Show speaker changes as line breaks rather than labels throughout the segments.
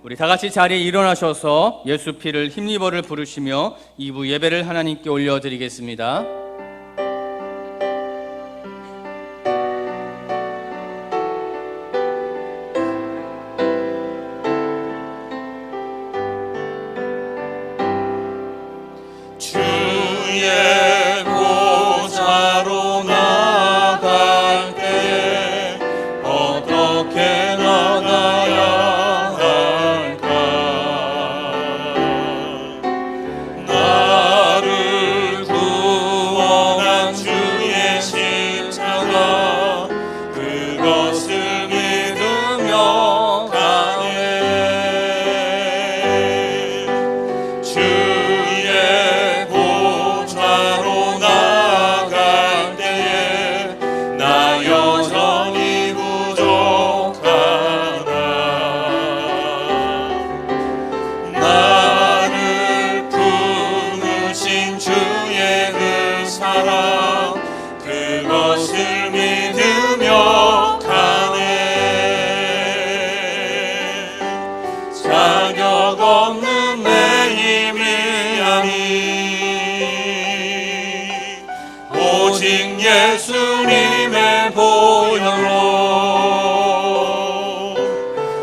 우리 다 같이 자리에 일어나셔서 예수 피를 힘입어를 부르시며 2부 예배를 하나님께 올려드리겠습니다.
주의 보좌로 나갈 때에 어떻게 나가야 할까? 나를 구원한 주의 십자가 그것을 믿으며 가네. 주의 보좌로 나갈 때에 나 여전히 부족하다. 나를 품으신 주의 그 사랑 그것을 믿으며 가네. 자격 없는 내 힘이 아니 오직 예수님의 보혈로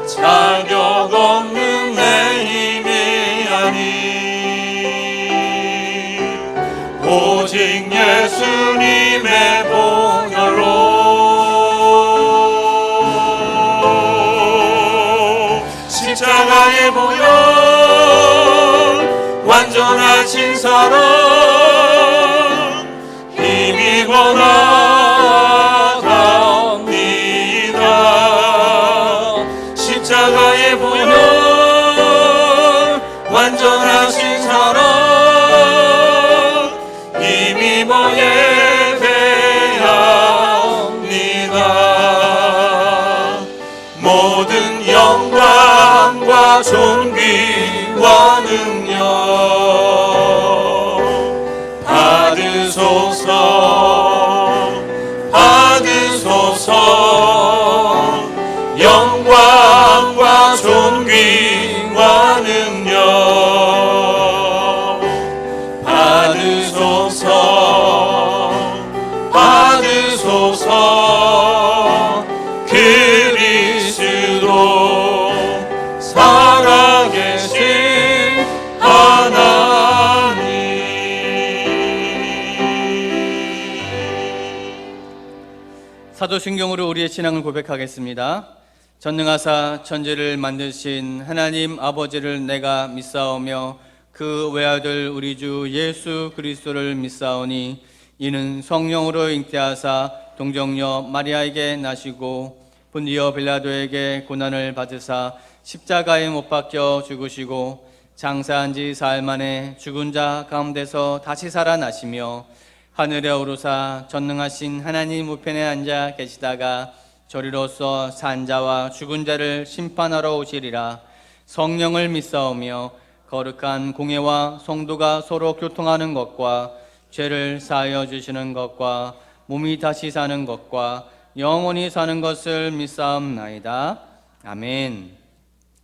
자격 없는 내 힘이 아니 오직 예수님의 보혈로 십자가의 보혈 완전하신 사랑 힘입어 나갑니다. 십자가의 보혈 완전하신 사랑 힘입어 예배합니다. 모든 영광과 존귀와 능력 받으소서 받으소서. 영광과 존귀와 능력 받으소서 받으소서. 그리스도 살아계신 하나님.
사도신경으로 우리의 신앙을 고백하겠습니다. 전능하사 천지를 만드신 하나님 아버지를 내가 믿사오며 그 외아들 우리 주 예수 그리스도를 믿사오니 이는 성령으로 잉태하사 동정녀 마리아에게 나시고 본디오 빌라도에게 고난을 받으사 십자가에 못 박혀 죽으시고 장사한 지 사흘 만에 죽은 자 가운데서 다시 살아나시며 하늘에 오르사 전능하신 하나님 우편에 앉아 계시다가 저리로서 산 자와 죽은 자를 심판하러 오시리라. 성령을 믿사오며 거룩한 공예와 성도가 서로 교통하는 것과 죄를 사하여 주시는 것과 몸이 다시 사는 것과 영원히 사는 것을 믿사옵나이다. 아멘.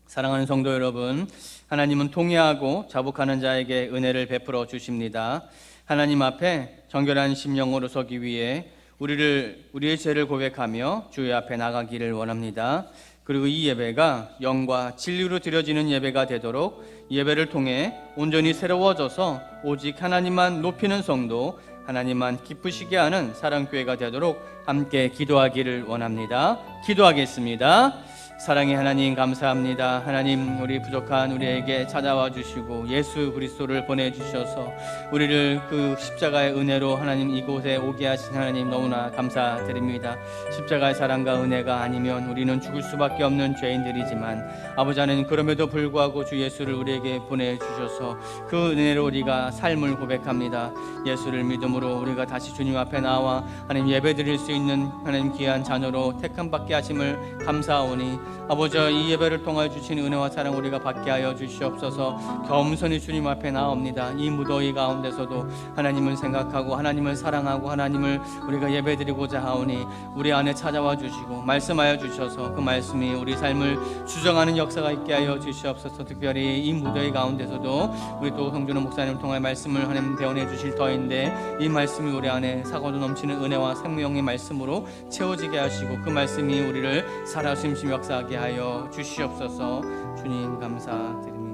사랑하는 성도 여러분, 하나님은 통회하고 자복하는 자에게 은혜를 베풀어 주십니다. 하나님 앞에 정결한 심령으로 서기 위해 우리의 죄를 고백하며 주의 앞에 나가기를 원합니다. 그리고 이 예배가 영과 진리로 드려지는 예배가 되도록 예배를 통해 온전히 새로워져서 오직 하나님만 높이는 성도, 하나님만 기쁘시게 하는 사랑교회가 되도록 함께 기도하기를 원합니다. 기도하겠습니다. 사랑의 하나님 감사합니다. 하나님, 우리 부족한 우리에게 찾아와 주시고 예수 그리스도를 보내주셔서 우리를 그 십자가의 은혜로 하나님 이곳에 오게 하신 하나님 너무나 감사드립니다. 십자가의 사랑과 은혜가 아니면 우리는 죽을 수밖에 없는 죄인들이지만 아버지 하나님, 그럼에도 불구하고 주 예수를 우리에게 보내주셔서 그 은혜로 우리가 삶을 고백합니다. 예수를 믿음으로 우리가 다시 주님 앞에 나와 하나님 예배드릴 수 있는 하나님 귀한 자녀로 택함받게 하심을 감사하오니 아버지, 이 예배를 통하여 주신 은혜와 사랑 우리가 받게 하여 주시옵소서. 겸손히 주님 앞에 나옵니다. 이 무더위 가운데서도 하나님을 생각하고 하나님을 사랑하고 하나님을 우리가 예배드리고자 하오니 우리 안에 찾아와 주시고 말씀하여 주셔서 그 말씀이 우리 삶을 주정하는 역사가 있게 하여 주시옵소서. 특별히 이 무더위 가운데서도 우리 또 성준호 목사님을 통해 말씀을 하나님 대원해 주실 터인데 이 말씀이 우리 안에 사고도 넘치는 은혜와 생명의 말씀으로 채워지게 하시고 그 말씀이 우리를 살아 숨쉬며 역사하게 하여 주시옵소서. 주님 감사드립니다.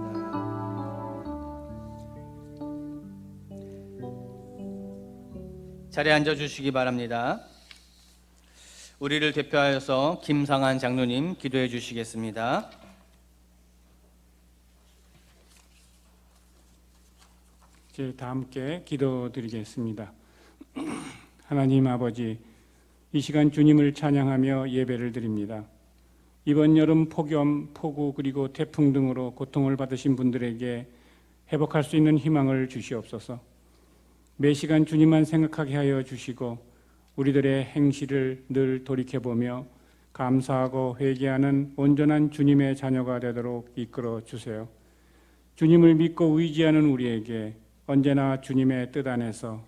자리에 앉아 주시기 바랍니다. 우리를 대표하여서 김상한 장로님 기도해 주시겠습니다.
이제 다 함께 기도드리겠습니다. 하나님 아버지, 이 시간 주님을 찬양하며 예배를 드립니다. 이번 여름 폭염, 폭우 그리고 태풍 등으로 고통을 받으신 분들에게 회복할 수 있는 희망을 주시옵소서. 매 시간 주님만 생각하게 하여 주시고 우리들의 행실을 늘 돌이켜보며 감사하고 회개하는 온전한 주님의 자녀가 되도록 이끌어 주세요. 주님을 믿고 의지하는 우리에게 언제나 주님의 뜻 안에서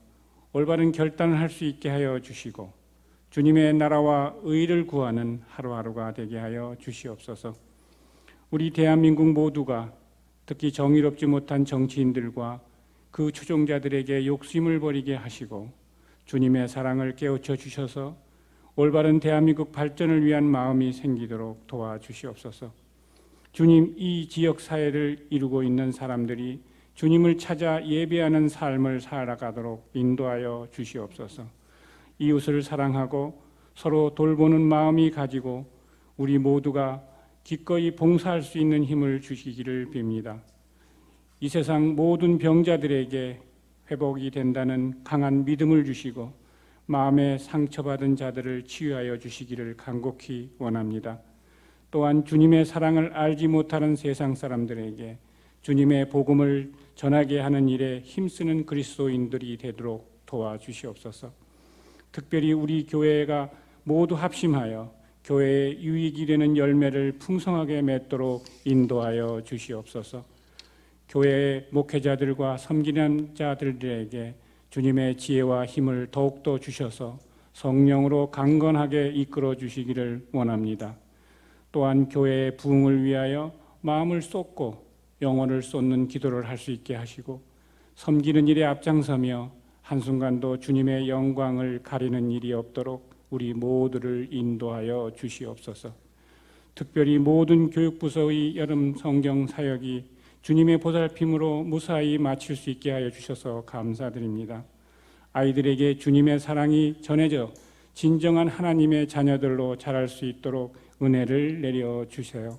올바른 결단을 할 수 있게 하여 주시고 주님의 나라와 의를 구하는 하루하루가 되게 하여 주시옵소서. 우리 대한민국 모두가 특히 정의롭지 못한 정치인들과 그 추종자들에게 욕심을 버리게 하시고 주님의 사랑을 깨우쳐 주셔서 올바른 대한민국 발전을 위한 마음이 생기도록 도와주시옵소서. 주님, 이 지역 사회를 이루고 있는 사람들이 주님을 찾아 예배하는 삶을 살아가도록 인도하여 주시옵소서. 이웃을 사랑하고 서로 돌보는 마음이 가지고 우리 모두가 기꺼이 봉사할 수 있는 힘을 주시기를 빕니다. 이 세상 모든 병자들에게 회복이 된다는 강한 믿음을 주시고 마음에 상처받은 자들을 치유하여 주시기를 간곡히 원합니다. 또한 주님의 사랑을 알지 못하는 세상 사람들에게 주님의 복음을 전하게 하는 일에 힘쓰는 그리스도인들이 되도록 도와주시옵소서. 특별히 우리 교회가 모두 합심하여 교회의 유익이 되는 열매를 풍성하게 맺도록 인도하여 주시옵소서. 교회의 목회자들과 섬기는 자들에게 주님의 지혜와 힘을 더욱더 주셔서 성령으로 강건하게 이끌어 주시기를 원합니다. 또한 교회의 부흥을 위하여 마음을 쏟고 영혼을 쏟는 기도를 할 수 있게 하시고 섬기는 일에 앞장서며 한순간도 주님의 영광을 가리는 일이 없도록 우리 모두를 인도하여 주시옵소서. 특별히 모든 교육부서의 여름 성경 사역이 주님의 보살핌으로 무사히 마칠 수 있게 하여 주셔서 감사드립니다. 아이들에게 주님의 사랑이 전해져 진정한 하나님의 자녀들로 자랄 수 있도록 은혜를 내려 주세요.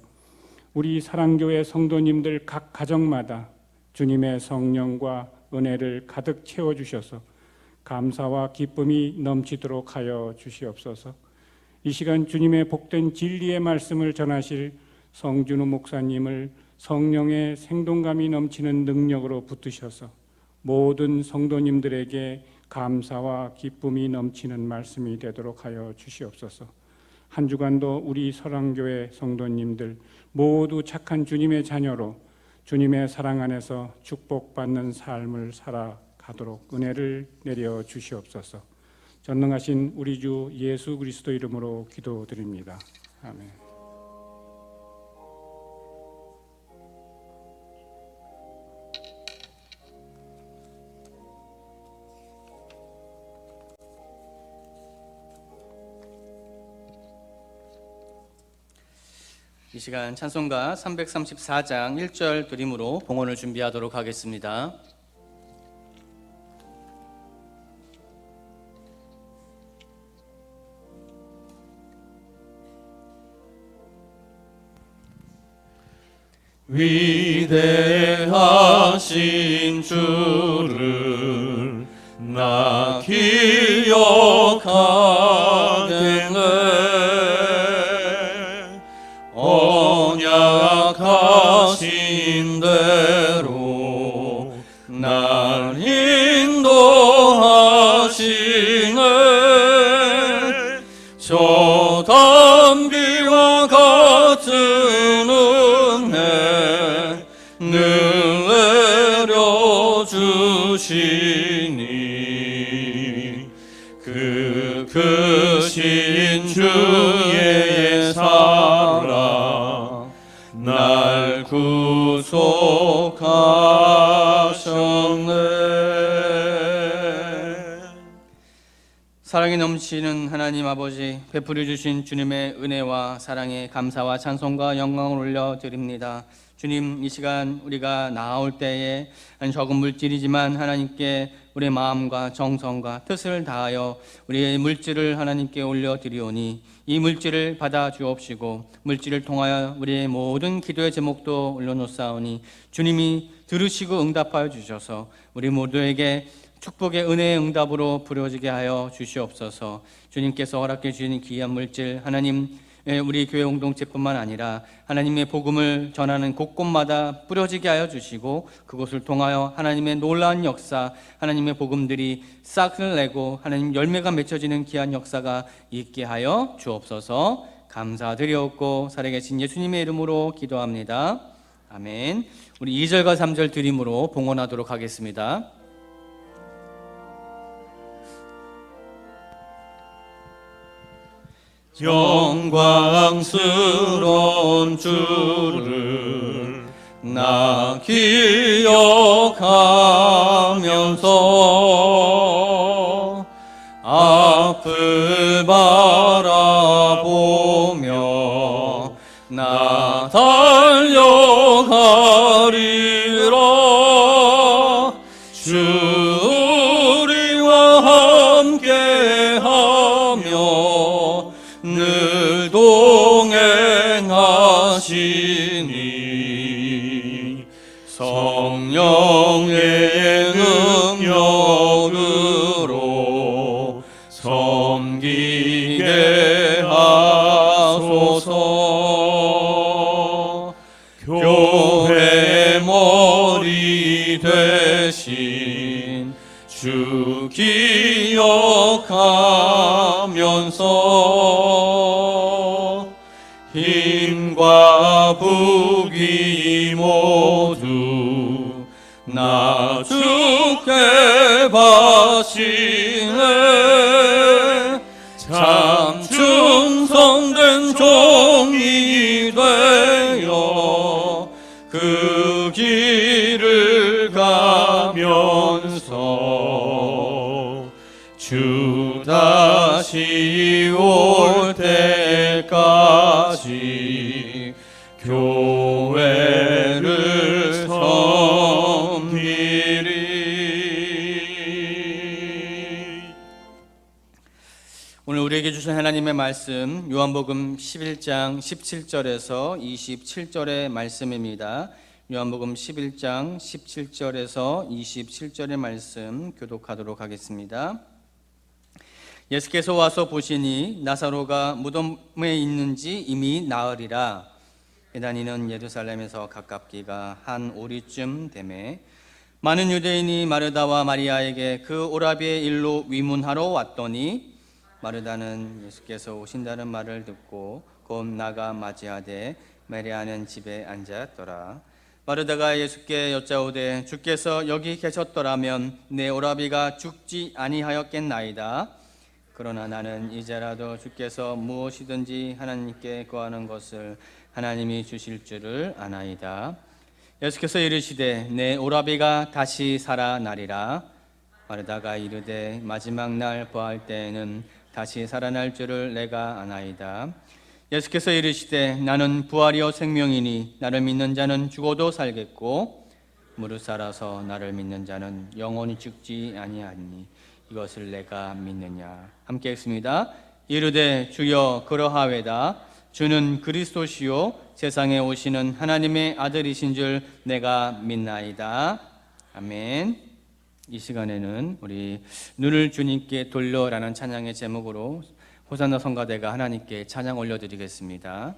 우리 사랑교회 성도님들 각 가정마다 주님의 성령과 은혜를 가득 채워주셔서 감사와 기쁨이 넘치도록 하여 주시옵소서. 이 시간 주님의 복된 진리의 말씀을 전하실 성준호 목사님을 성령의 생동감이 넘치는 능력으로 붙드셔서 모든 성도님들에게 감사와 기쁨이 넘치는 말씀이 되도록 하여 주시옵소서. 한 주간도 우리 서랑교회 성도님들 모두 착한 주님의 자녀로 주님의 사랑 안에서 축복받는 삶을 살아가도록 은혜를 내려 주시옵소서. 전능하신 우리 주 예수 그리스도 이름으로 기도드립니다. 아멘.
이 시간 찬송가 334장 1절 드림으로 봉헌을 준비하도록 하겠습니다.
위대하신 주를 나 기억하겠네. 언약하신 대로 날 인도하시네. 저 담비와 같은 늘 내려주시니 그 크신 주의 사랑 날 구속하셨네.
사랑이 넘치는 하나님 아버지, 베풀어 주신 주님의 은혜와 사랑에 감사와 찬송과 영광을 올려드립니다. 주님, 이 시간 우리가 나아올 때에 적은 물질이지만 하나님께 우리의 마음과 정성과 뜻을 다하여 우리의 물질을 하나님께 올려드리오니 이 물질을 받아 주옵시고 물질을 통하여 우리의 모든 기도의 제목도 올려놓사오니 주님이 들으시고 응답하여 주셔서 우리 모두에게 축복의 은혜의 응답으로 부려지게 하여 주시옵소서. 주님께서 허락해 주신 귀한 물질 하나님, 우리 교회 공동체뿐만 아니라 하나님의 복음을 전하는 곳곳마다 뿌려지게 하여 주시고 그곳을 통하여 하나님의 놀라운 역사, 하나님의 복음들이 싹을 내고 하나님 열매가 맺혀지는 귀한 역사가 있게 하여 주옵소서. 감사드리옵고 살아계신 예수님의 이름으로 기도합니다. 아멘. 우리 2절과 3절 드림으로 봉헌하도록 하겠습니다.
영광스러운 주를 나 기억하면서 앞을 바라보며 나 달려가리라. 주 우리와 함께하며 늘 동행하시니 성령의 능력으로 섬기게 하소서. 교회의 머리 되신 주 기억하면서 힘과 부귀 모두 나 주께 바치네. 참 충성된 종이 되어 그 길을 가면서 주 다시 올 때까지 교회를 섬기리.
오늘 우리에게 주신 하나님의 말씀 요한복음 11장 17절에서 27절의 말씀입니다. 요한복음 11장 17절에서 27절의 말씀 교독하도록 하겠습니다. 예수께서 와서 보시니 나사로가 무덤에 있는지 이미 나으리라. 베다니는 예루살렘에서 가깝기가 한 오리쯤 되매 많은 유대인이 마르다와 마리아에게 그 오라비의 일로 위문하러 왔더니 마르다는 예수께서 오신다는 말을 듣고 곧 나가 맞이하되 마리아는 집에 앉았더라. 마르다가 예수께 여짜오되 주께서 여기 계셨더라면 내 오라비가 죽지 아니하였겠나이다. 그러나 나는 이제라도 주께서 무엇이든지 하나님께 구하는 것을 하나님이 주실 줄을 아나이다. 예수께서 이르시되 내 오라비가 다시 살아나리라. 마르다가 이르되 마지막 날 부활 때에는 다시 살아날 줄을 내가 아나이다. 예수께서 이르시되 나는 부활이요 생명이니 나를 믿는 자는 죽어도 살겠고 무릇 살아서 나를 믿는 자는 영원히 죽지 아니하니 이것을 내가 믿느냐. 함께 읽습니다. 이르되 주여 그러하외다. 주는 그리스도시요 세상에 오시는 하나님의 아들이신 줄 내가 믿나이다. 아멘. 이 시간에는 우리 눈을 주님께 돌려라는 찬양의 제목으로 호산나 성가대가 하나님께 찬양 올려드리겠습니다.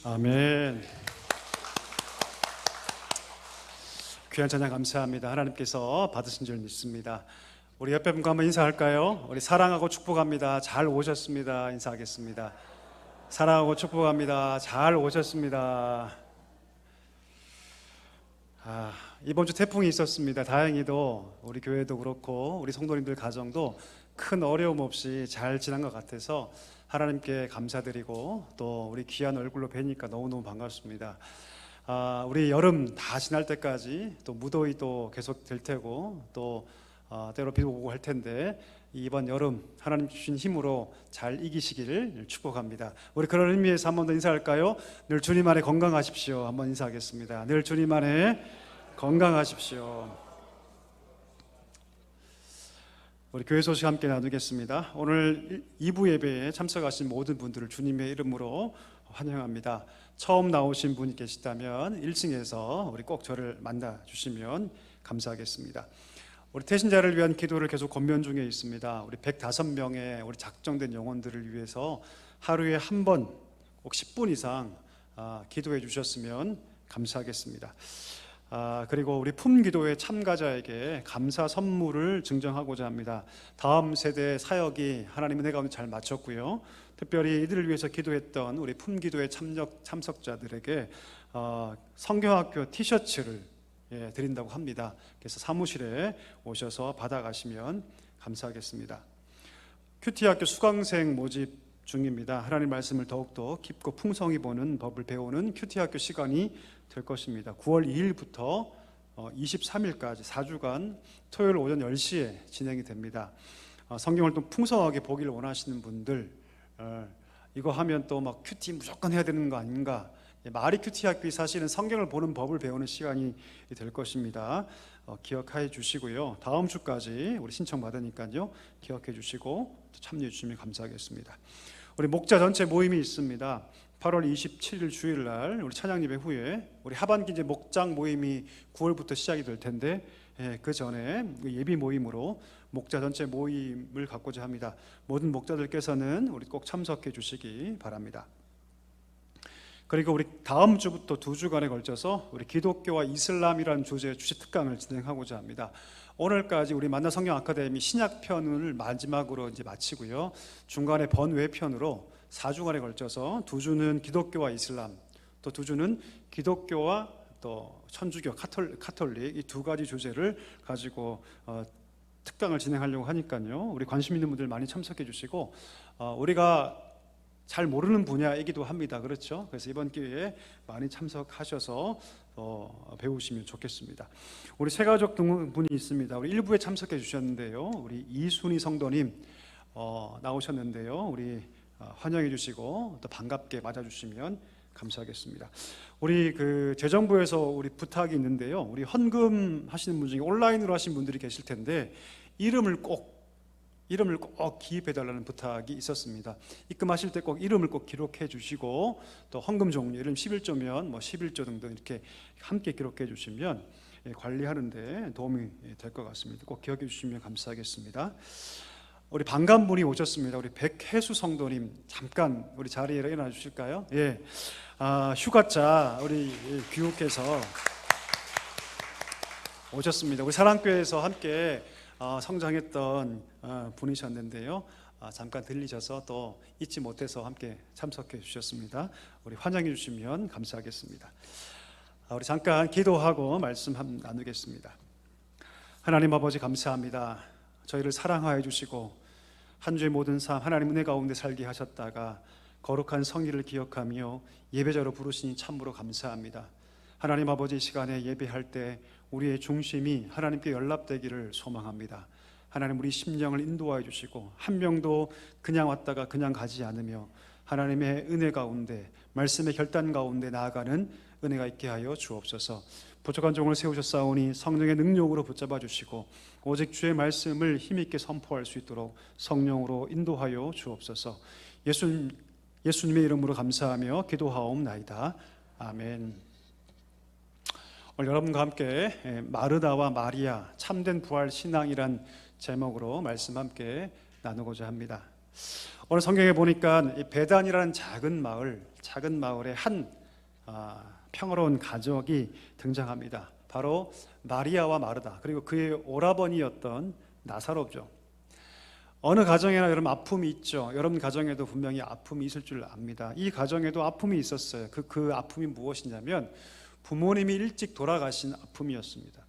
아멘. 귀한 찬양 감사합니다. 하나님께서 받으신 줄 믿습니다. 우리 옆에 분과 한번 인사할까요? 우리 사랑하고 축복합니다. 잘 오셨습니다. 인사하겠습니다. 사랑하고 축복합니다. 잘 오셨습니다. 이번 주 태풍이 있었습니다. 다행히도 우리 교회도 그렇고 우리 성도님들 가정도 큰 어려움 없이 잘 지난 것 같아서 하나님께 감사드리고 또 우리 귀한 얼굴로 뵈니까 너무너무 반갑습니다. 우리 여름 다 지날 때까지 또 무더위도 계속 될 테고 또 때로 비도 오고 할 텐데 이번 여름 하나님 주신 힘으로 잘 이기시기를 축복합니다. 우리 그런 의미에서 한 번 더 인사할까요? 늘 주님 안에 건강하십시오. 한번 인사하겠습니다. 늘 주님 안에 건강하십시오. 우리 교회 소식 함께 나누겠습니다. 오늘 2부 예배에 참석하신 모든 분들을 주님의 이름으로 환영합니다. 처음 나오신 분이 계시다면 1층에서 우리 꼭 저를 만나 주시면 감사하겠습니다. 우리 태신자를 위한 기도를 계속 권면 중에 있습니다. 우리 105명의 우리 작정된 영혼들을 위해서 하루에 한 번 꼭 10분 이상 기도해 주셨으면 감사하겠습니다. 그리고 우리 품기도회 참가자에게 감사 선물을 증정하고자 합니다. 다음 세대 사역이 하나님의 은혜 가운데 잘 마쳤고요. 특별히 이들을 위해서 기도했던 우리 품기도회 참석자들에게 성경학교 티셔츠를 드린다고 합니다. 그래서 사무실에 오셔서 받아가시면 감사하겠습니다. 큐티학교 수강생 모집 중입니다. 하나님 말씀을 더욱더 깊고 풍성히 보는 법을 배우는 큐티학교 시간이 될 것입니다. 9월 2일부터 23일까지 4주간 토요일 오전 10시에 진행이 됩니다. 성경을 좀 풍성하게 보기를 원하시는 분들 이거 하면 또 막 큐티 무조건 해야 되는 거 아닌가? 마리 큐티 학교이 사실은 성경을 보는 법을 배우는 시간이 될 것입니다. 기억해 주시고요. 다음 주까지 우리 신청 받으니까요. 기억해 주시고 참여해 주시면 감사하겠습니다. 우리 목자 전체 모임이 있습니다. 8월 27일 주일 날 우리 찬양 예배 후에 우리 하반기 이제 목장 모임이 9월부터 시작이 될 텐데 그 전에 예비 모임으로 목자 전체 모임을 갖고자 합니다. 모든 목자들께서는 우리 꼭 참석해 주시기 바랍니다. 그리고 우리 다음 주부터 2주간에 걸쳐서 우리 기독교와 이슬람이라는 주제의 주제 특강을 진행하고자 합니다. 오늘까지 우리 만나 성경 아카데미 신약 편을 마지막으로 이제 마치고요. 중간에 번외 편으로 4주간에 걸쳐서 2주는 기독교와 이슬람, 또 2주는 기독교와 또 천주교, 카톨릭 이 두 가지 주제를 가지고 특강을 진행하려고 하니까요. 우리 관심 있는 분들 많이 참석해 주시고 우리가 잘 모르는 분야이기도 합니다. 그렇죠? 그래서 이번 기회에 많이 참석하셔서 배우시면 좋겠습니다. 우리 세 가족 분이 있습니다. 우리 일부에 참석해 주셨는데요. 우리 이순희 성도님 나오셨는데요. 우리 환영해 주시고 또 반갑게 맞아주시면 감사하겠습니다. 우리 그 재정부에서 우리 부탁이 있는데요. 우리 헌금 하시는 분 중에 온라인으로 하신 분들이 계실 텐데 이름을 꼭 기입해 달라는 부탁이 있었습니다. 입금하실 때 꼭 이름을 꼭 기록해 주시고 또 헌금 종류, 예를 들면 11조면 11조 등등 이렇게 함께 기록해 주시면 관리하는데 도움이 될 것 같습니다. 꼭 기억해 주시면 감사하겠습니다. 우리 반가운 분이 오셨습니다. 우리 백혜수 성도님 잠깐 우리 자리에 일어나 주실까요? 예, 휴가차 우리 귀국해서 오셨습니다. 우리 사랑교회에서 함께 성장했던 분이셨는데요. 잠깐 들리셔서 또 잊지 못해서 함께 참석해 주셨습니다. 우리 환영해 주시면 감사하겠습니다. 우리 잠깐 기도하고 말씀 나누겠습니다. 하나님 아버지 감사합니다. 저희를 사랑하여 주시고 한 주의 모든 삶 하나님 은혜 가운데 살게 하셨다가 거룩한 성의를 기억하며 예배자로 부르시니 참으로 감사합니다. 하나님 아버지 시간에 예배할 때 우리의 중심이 하나님께 연락되기를 소망합니다. 하나님 우리 심령을 인도하여 주시고 한 명도 그냥 왔다가 그냥 가지 않으며 하나님의 은혜 가운데 말씀의 결단 가운데 나아가는 은혜가 있게 하여 주옵소서. 부족한 종을 세우셨사오니 성령의 능력으로 붙잡아 주시고 오직 주의 말씀을 힘있게 선포할 수 있도록 성령으로 인도하여 주옵소서. 예수님의 이름으로 감사하며 기도하옵나이다. 아멘. 오늘 여러분과 함께 마르다와 마리아 참된 부활 신앙이란 제목으로 말씀 함께 나누고자 합니다. 오늘 성경에 보니까 베단이라는 작은 마을에 한 평화로운 가족이 등장합니다. 바로 마리아와 마르다 그리고 그의 오라버니였던 나사로죠. 어느 가정에나 여러분 아픔이 있죠. 여러분 가정에도 분명히 아픔이 있을 줄 압니다. 이 가정에도 아픔이 있었어요. 그 아픔이 무엇이냐면 부모님이 일찍 돌아가신 아픔이었습니다.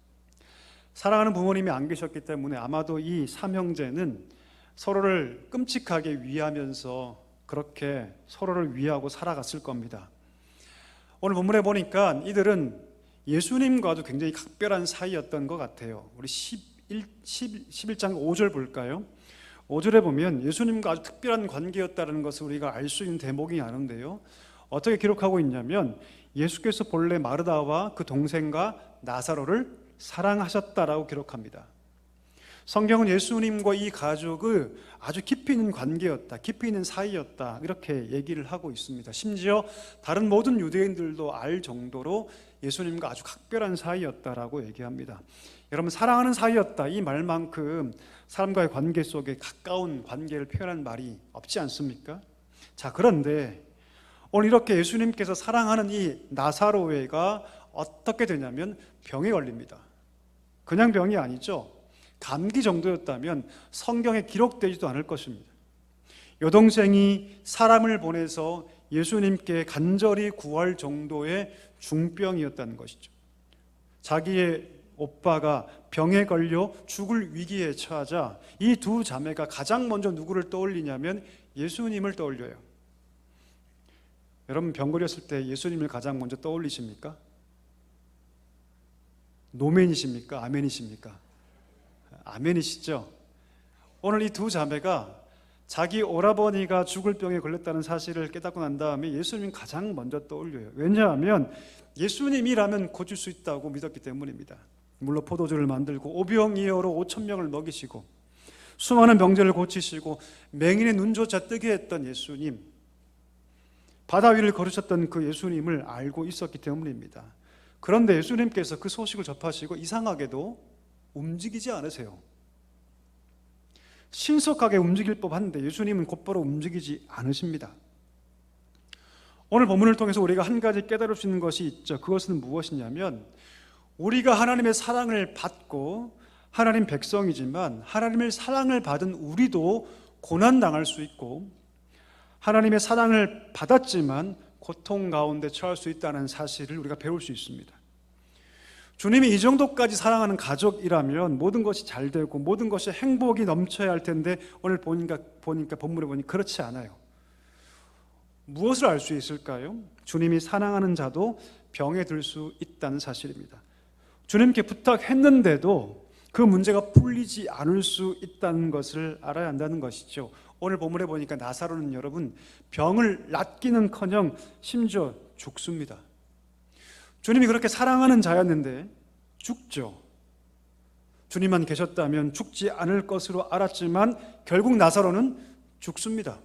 사랑하는 부모님이 안 계셨기 때문에 아마도 이 삼형제는 서로를 끔찍하게 위하면서 그렇게 서로를 위하고 살아갔을 겁니다. 오늘 본문에 보니까 이들은 예수님과도 굉장히 각별한 사이였던 것 같아요. 우리 11장 5절 볼까요? 5절에 보면 예수님과 아주 특별한 관계였다는 것을 우리가 알 수 있는 대목이 나는데요. 어떻게 기록하고 있냐면 예수께서 본래 마르다와 그 동생과 나사로를 사랑하셨다라고 기록합니다. 성경은 예수님과 이 가족을 아주 깊이 있는 관계였다, 깊이 있는 사이였다 이렇게 얘기를 하고 있습니다. 심지어 다른 모든 유대인들도 알 정도로 예수님과 아주 각별한 사이였다라고 얘기합니다. 여러분 사랑하는 사이였다 이 말만큼 사람과의 관계 속에 가까운 관계를 표현한 말이 없지 않습니까? 자 그런데 오늘 이렇게 예수님께서 사랑하는 이 나사로가 어떻게 되냐면 병에 걸립니다. 그냥 병이 아니죠. 감기 정도였다면 성경에 기록되지도 않을 것입니다. 여동생이 사람을 보내서 예수님께 간절히 구할 정도의 중병이었다는 것이죠. 자기의 오빠가 병에 걸려 죽을 위기에 처하자 이 두 자매가 가장 먼저 누구를 떠올리냐면 예수님을 떠올려요. 여러분 병 걸렸을 때 예수님을 가장 먼저 떠올리십니까? 노멘이십니까? 아멘이십니까? 아멘이시죠? 오늘 이 두 자매가 자기 오라버니가 죽을 병에 걸렸다는 사실을 깨닫고 난 다음에 예수님 가장 먼저 떠올려요. 왜냐하면 예수님이라면 고칠 수 있다고 믿었기 때문입니다. 물로 포도주를 만들고 오병이어로 5,000명을 먹이시고 수많은 병자를 고치시고 맹인의 눈조차 뜨게 했던 예수님, 바다 위를 걸으셨던 그 예수님을 알고 있었기 때문입니다. 그런데 예수님께서 그 소식을 접하시고 이상하게도 움직이지 않으세요. 신속하게 움직일 법한데 예수님은 곧바로 움직이지 않으십니다. 오늘 본문을 통해서 우리가 한 가지 깨달을 수 있는 것이 있죠. 그것은 무엇이냐면 우리가 하나님의 사랑을 받고 하나님 백성이지만 하나님의 사랑을 받은 우리도 고난당할 수 있고 하나님의 사랑을 받았지만 고통 가운데 처할 수 있다는 사실을 우리가 배울 수 있습니다. 주님이 이 정도까지 사랑하는 가족이라면 모든 것이 잘 되고 모든 것이 행복이 넘쳐야 할 텐데 오늘 보니까 본문에 보니 그렇지 않아요. 무엇을 알 수 있을까요? 주님이 사랑하는 자도 병에 들 수 있다는 사실입니다. 주님께 부탁했는데도 그 문제가 풀리지 않을 수 있다는 것을 알아야 한다는 것이죠. 오늘 본문에 보니까 나사로는 여러분 병을 낫기는커녕 심지어 죽습니다. 주님이 그렇게 사랑하는 자였는데 죽죠. 주님만 계셨다면 죽지 않을 것으로 알았지만 결국 나사로는 죽습니다.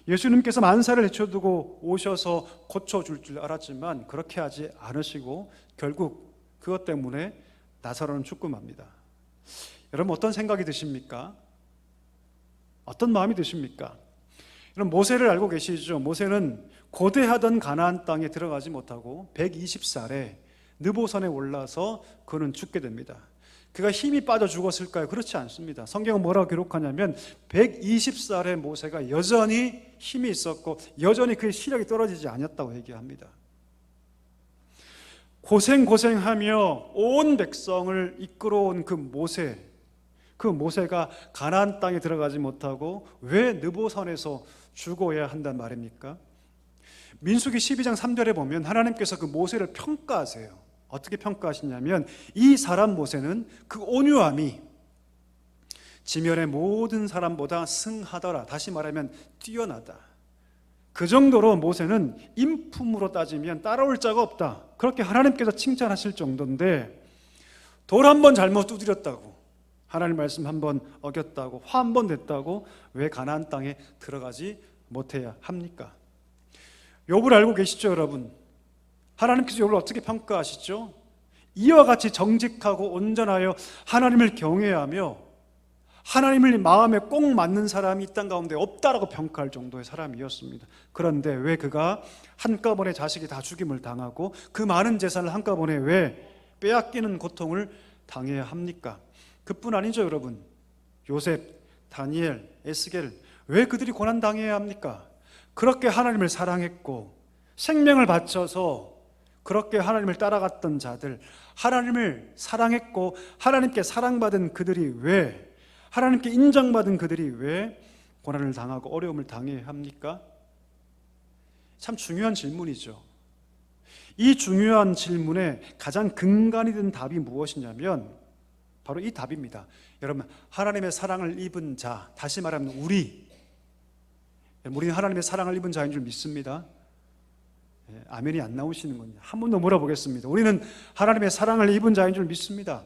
예수님께서 만사를 헤쳐두고 오셔서 고쳐줄 줄 알았지만 그렇게 하지 않으시고 결국 그것 때문에 나사로는 죽고 맙니다. 여러분 어떤 생각이 드십니까? 어떤 마음이 드십니까? 여러분 모세를 알고 계시죠? 모세는 고대하던 가나안 땅에 들어가지 못하고 120살에 느보산에 올라서 그는 죽게 됩니다. 그가 힘이 빠져 죽었을까요? 그렇지 않습니다. 성경은 뭐라고 기록하냐면 120살의 모세가 여전히 힘이 있었고 여전히 그의 시력이 떨어지지 않았다고 얘기합니다. 고생하며 온 백성을 이끌어온 그 모세가 가나안 땅에 들어가지 못하고 왜 느보산에서 죽어야 한단 말입니까? 민수기 12장 3절에 보면 하나님께서 그 모세를 평가하세요. 어떻게 평가하시냐면 이 사람 모세는 그 온유함이 지면의 모든 사람보다 승하더라. 다시 말하면 뛰어나다. 그 정도로 모세는 인품으로 따지면 따라올 자가 없다. 그렇게 하나님께서 칭찬하실 정도인데 돌 한 번 잘못 두드렸다고, 하나님 말씀 한 번 어겼다고, 화 한 번 냈다고 왜 가나안 땅에 들어가지 못해야 합니까? 욥을 알고 계시죠, 여러분? 하나님께서 욥을 어떻게 평가하시죠? 이와 같이 정직하고 온전하여 하나님을 경외하며 하나님을 마음에 꼭 맞는 사람이 이 땅 가운데 없다라고 평가할 정도의 사람이었습니다. 그런데 왜 그가 한꺼번에 자식이 다 죽임을 당하고 그 많은 재산을 한꺼번에 왜 빼앗기는 고통을 당해야 합니까? 그뿐 아니죠, 여러분. 요셉, 다니엘, 에스겔, 왜 그들이 고난당해야 합니까? 그렇게 하나님을 사랑했고 생명을 바쳐서 그렇게 하나님을 따라갔던 자들, 하나님을 사랑했고 하나님께 사랑받은 그들이 왜, 하나님께 인정받은 그들이 왜 고난을 당하고 어려움을 당해야 합니까? 참 중요한 질문이죠. 이 중요한 질문에 가장 근간이 된 답이 무엇이냐면 바로 이 답입니다. 여러분, 하나님의 사랑을 입은 자, 다시 말하면 우리는 하나님의 사랑을 입은 자인 줄 믿습니다. 아멘이 안 나오시는군요. 한 번 더 물어보겠습니다. 우리는 하나님의 사랑을 입은 자인 줄 믿습니다.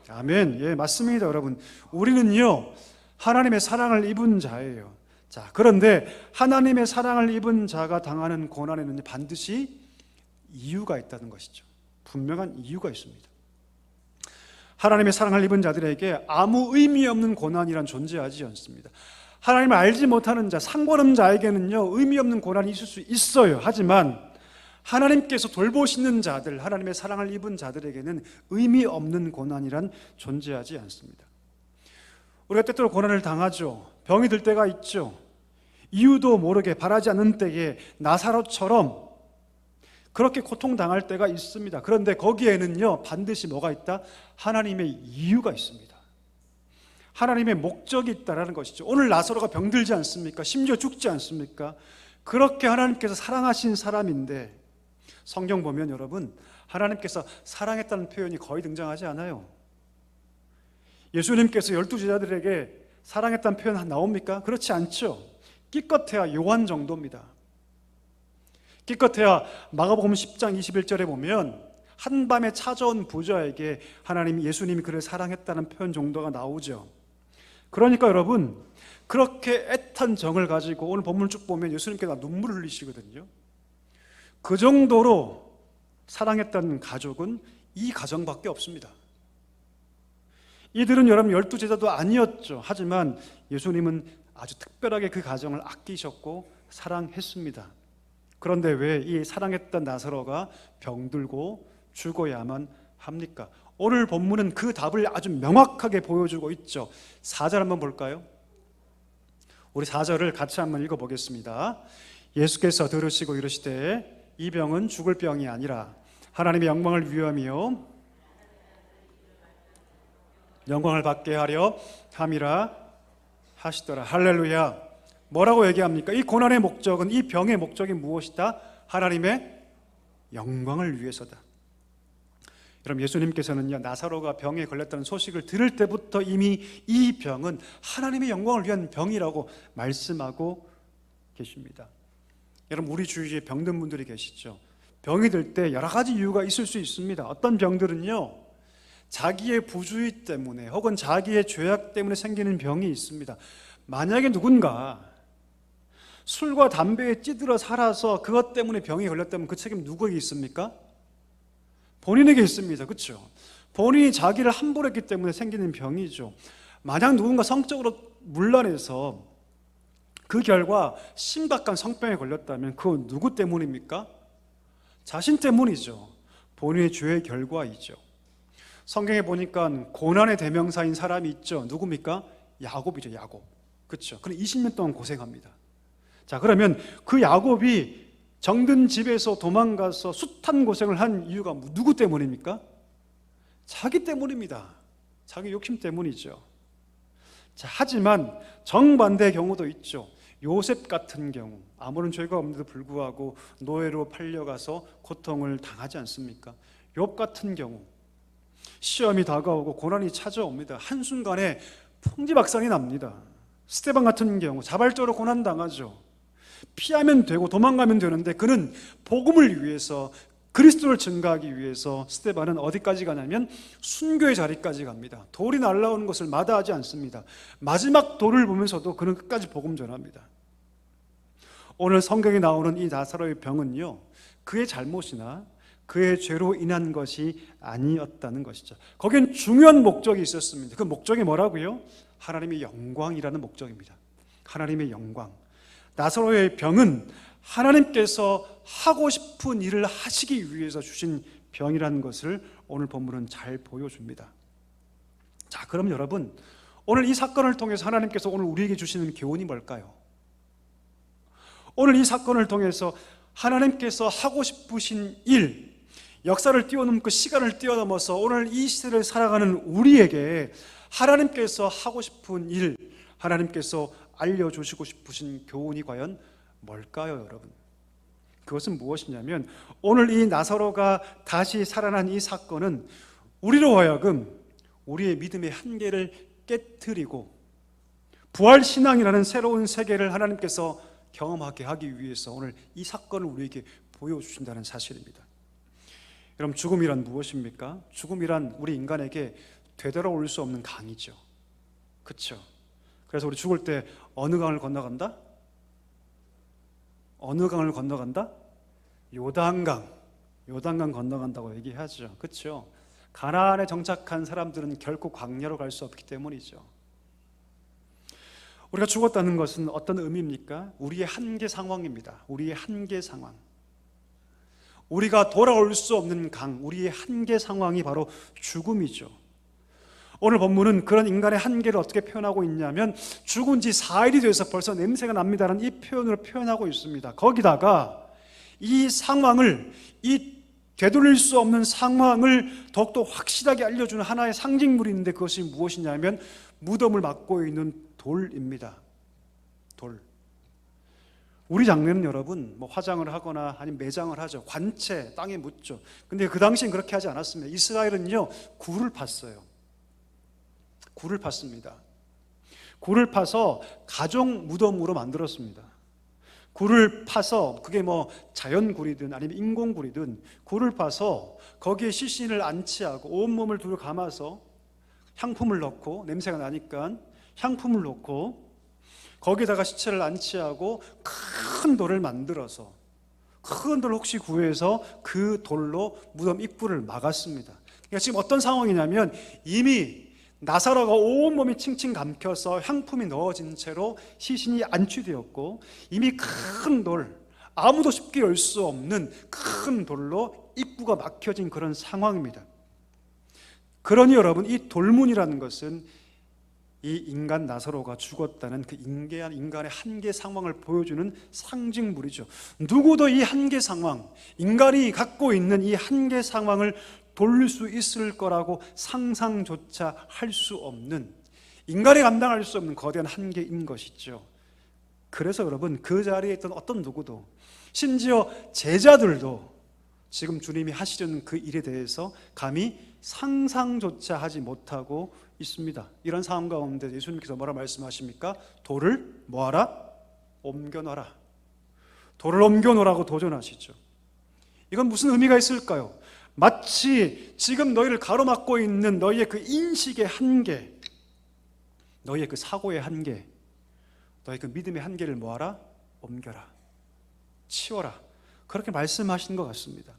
아멘. 예, 맞습니다, 여러분. 우리는요, 하나님의 사랑을 입은 자예요. 자, 그런데 하나님의 사랑을 입은 자가 당하는 고난에는 반드시 이유가 있다는 것이죠. 분명한 이유가 있습니다. 하나님의 사랑을 입은 자들에게 아무 의미 없는 고난이란 존재하지 않습니다. 하나님을 알지 못하는 자, 상관없는 자에게는요, 의미 없는 고난이 있을 수 있어요. 하지만 하나님께서 돌보시는 자들, 하나님의 사랑을 입은 자들에게는 의미 없는 고난이란 존재하지 않습니다. 우리가 때때로 고난을 당하죠. 병이 들 때가 있죠. 이유도 모르게 바라지 않는 때에 나사로처럼 그렇게 고통당할 때가 있습니다. 그런데 거기에는요, 반드시 뭐가 있다? 하나님의 이유가 있습니다. 하나님의 목적이 있다라는 것이죠. 오늘 나사로가 병들지 않습니까? 심지어 죽지 않습니까? 그렇게 하나님께서 사랑하신 사람인데 성경 보면 여러분, 하나님께서 사랑했다는 표현이 거의 등장하지 않아요. 예수님께서 12제자들에게 사랑했다는 표현 나옵니까? 그렇지 않죠. 기껏해야 요한 정도입니다. 기껏해야 마가복음 10장 21절에 보면 한밤에 찾아온 부자에게 예수님이 그를 사랑했다는 표현 정도가 나오죠. 그러니까 여러분, 그렇게 애탄 정을 가지고 오늘 본문을 쭉 보면 예수님께서 눈물을 흘리시거든요. 그 정도로 사랑했던 가족은 이 가정밖에 없습니다. 이들은 여러분 12제자도 아니었죠. 하지만 예수님은 아주 특별하게 그 가정을 아끼셨고 사랑했습니다. 그런데 왜 이 사랑했던 나사로가 병들고 죽어야만 합니까? 오늘 본문은 그 답을 아주 명확하게 보여주고 있죠. 4절 한번 볼까요? 우리 4절을 같이 한번 읽어보겠습니다. 예수께서 들으시고 이르시되 이 병은 죽을 병이 아니라 하나님의 영광을 위하며 영광을 받게 하려 함이라 하시더라. 할렐루야. 뭐라고 얘기합니까? 이 고난의 목적은, 이 병의 목적이 무엇이다? 하나님의 영광을 위해서다. 여러분, 예수님께서는요, 나사로가 병에 걸렸다는 소식을 들을 때부터 이미 이 병은 하나님의 영광을 위한 병이라고 말씀하고 계십니다. 여러분, 우리 주위에 병든 분들이 계시죠? 병이 들 때 여러 가지 이유가 있을 수 있습니다. 어떤 병들은요, 자기의 부주의 때문에 혹은 자기의 죄악 때문에 생기는 병이 있습니다. 만약에 누군가 술과 담배에 찌들어 살아서 그것 때문에 병이 걸렸다면 그 책임 누구에게 있습니까? 본인에게 있습니다. 그렇죠? 본인이 자기를 함부로 했기 때문에 생기는 병이죠. 만약 누군가 성적으로 문란해서 그 결과 심각한 성병에 걸렸다면 그건 누구 때문입니까? 자신 때문이죠. 본인의 죄의 결과이죠. 성경에 보니까 고난의 대명사인 사람이 있죠. 누굽니까? 야곱이죠. 야곱. 그렇죠? 그럼 20년 동안 고생합니다. 자, 그러면 그 야곱이 정든 집에서 도망가서 숱한 고생을 한 이유가 누구 때문입니까? 자기 때문입니다. 자기 욕심 때문이죠. 자, 하지만 정반대의 경우도 있죠. 요셉 같은 경우, 아무런 죄가 없는데도 불구하고 노예로 팔려가서 고통을 당하지 않습니까? 욥 같은 경우, 시험이 다가오고 고난이 찾아옵니다. 한순간에 풍지박산이 납니다. 스데반 같은 경우 자발적으로 고난당하죠. 피하면 되고 도망가면 되는데 그는 복음을 위해서, 그리스도를 증거하기 위해서 스데반은 어디까지 가냐면 순교의 자리까지 갑니다. 돌이 날아오는 것을 마다하지 않습니다. 마지막 돌을 보면서도 그는 끝까지 복음 전합니다. 오늘 성경에 나오는 이 나사로의 병은요, 그의 잘못이나 그의 죄로 인한 것이 아니었다는 것이죠. 거기엔 중요한 목적이 있었습니다. 그 목적이 뭐라고요? 하나님의 영광이라는 목적입니다. 하나님의 영광. 나사로의 병은 하나님께서 하고 싶은 일을 하시기 위해서 주신 병이라는 것을 오늘 본문은 잘 보여줍니다. 자, 그럼 여러분, 오늘 이 사건을 통해서 하나님께서 오늘 우리에게 주시는 교훈이 뭘까요? 오늘 이 사건을 통해서 하나님께서 하고 싶으신 일, 역사를 뛰어넘고 시간을 뛰어넘어서 오늘 이 시대를 살아가는 우리에게 하나님께서 하고 싶은 일, 하나님께서 알려주시고 싶으신 교훈이 과연 뭘까요, 여러분? 그것은 무엇이냐면 오늘 이 나사로가 다시 살아난 이 사건은 우리로 하여금 우리의 믿음의 한계를 깨트리고 부활신앙이라는 새로운 세계를 하나님께서 경험하게 하기 위해서 오늘 이 사건을 우리에게 보여주신다는 사실입니다. 여러분, 죽음이란 무엇입니까? 죽음이란 우리 인간에게 되돌아올 수 없는 강이죠. 그렇죠? 그래서 우리 죽을 때 어느 강을 건너간다? 어느 강을 건너간다? 요단강 건너간다고 얘기하죠. 그렇죠? 가나안에 정착한 사람들은 결코 광야로 갈 수 없기 때문이죠. 우리가 죽었다는 것은 어떤 의미입니까? 우리의 한계 상황입니다. 우리의 한계 상황. 우리가 돌아올 수 없는 강, 우리의 한계 상황이 바로 죽음이죠. 오늘 본문은 그런 인간의 한계를 어떻게 표현하고 있냐면 죽은 지 4일이 돼서 벌써 냄새가 납니다라는 이 표현으로 표현하고 있습니다. 거기다가 이 상황을, 이 되돌릴 수 없는 상황을 더욱더 확실하게 알려주는 하나의 상징물이 있는데 그것이 무엇이냐면 무덤을 막고 있는 돌입니다. 돌. 우리 장례는 여러분 화장을 하거나 아니면 매장을 하죠. 관체 땅에 묻죠. 근데 그 당시엔 그렇게 하지 않았습니다. 이스라엘은요 굴을 팠어요. 굴을 팠습니다. 굴을 파서 가족 무덤으로 만들었습니다. 굴을 파서 그게 자연굴이든 아니면 인공굴이든 굴을 파서 거기에 시신을 안치하고 온몸을 두루 감아서 향품을 넣고, 냄새가 나니까 향품을 넣고 거기에다가 시체를 안치하고 큰 돌을 만들어서, 큰 돌을 혹시 구해서 그 돌로 무덤 입구를 막았습니다. 그러니까 지금 어떤 상황이냐면 이미 나사로가 온몸이 칭칭 감겨서 향품이 넣어진 채로 시신이 안치되었고 이미 큰 돌, 아무도 쉽게 열 수 없는 큰 돌로 입구가 막혀진 그런 상황입니다. 그러니 여러분, 이 돌문이라는 것은 이 인간 나사로가 죽었다는 그 인간의 한계 상황을 보여주는 상징물이죠. 누구도 이 한계 상황, 인간이 갖고 있는 이 한계 상황을 돌릴 수 있을 거라고 상상조차 할 수 없는, 인간이 감당할 수 없는 거대한 한계인 것이죠. 그래서 여러분, 그 자리에 있던 어떤 누구도, 심지어 제자들도 지금 주님이 하시려는 그 일에 대해서 감히 상상조차 하지 못하고 있습니다. 이런 상황 가운데 예수님께서 뭐라 말씀하십니까? 돌을 뭐하라? 옮겨놔라. 돌을 옮겨놓으라고 도전하시죠. 이건 무슨 의미가 있을까요? 마치 지금 너희를 가로막고 있는 너희의 그 인식의 한계, 너희의 그 사고의 한계, 너희 그 믿음의 한계를 뭐하라? 옮겨라, 치워라, 그렇게 말씀하신 것 같습니다.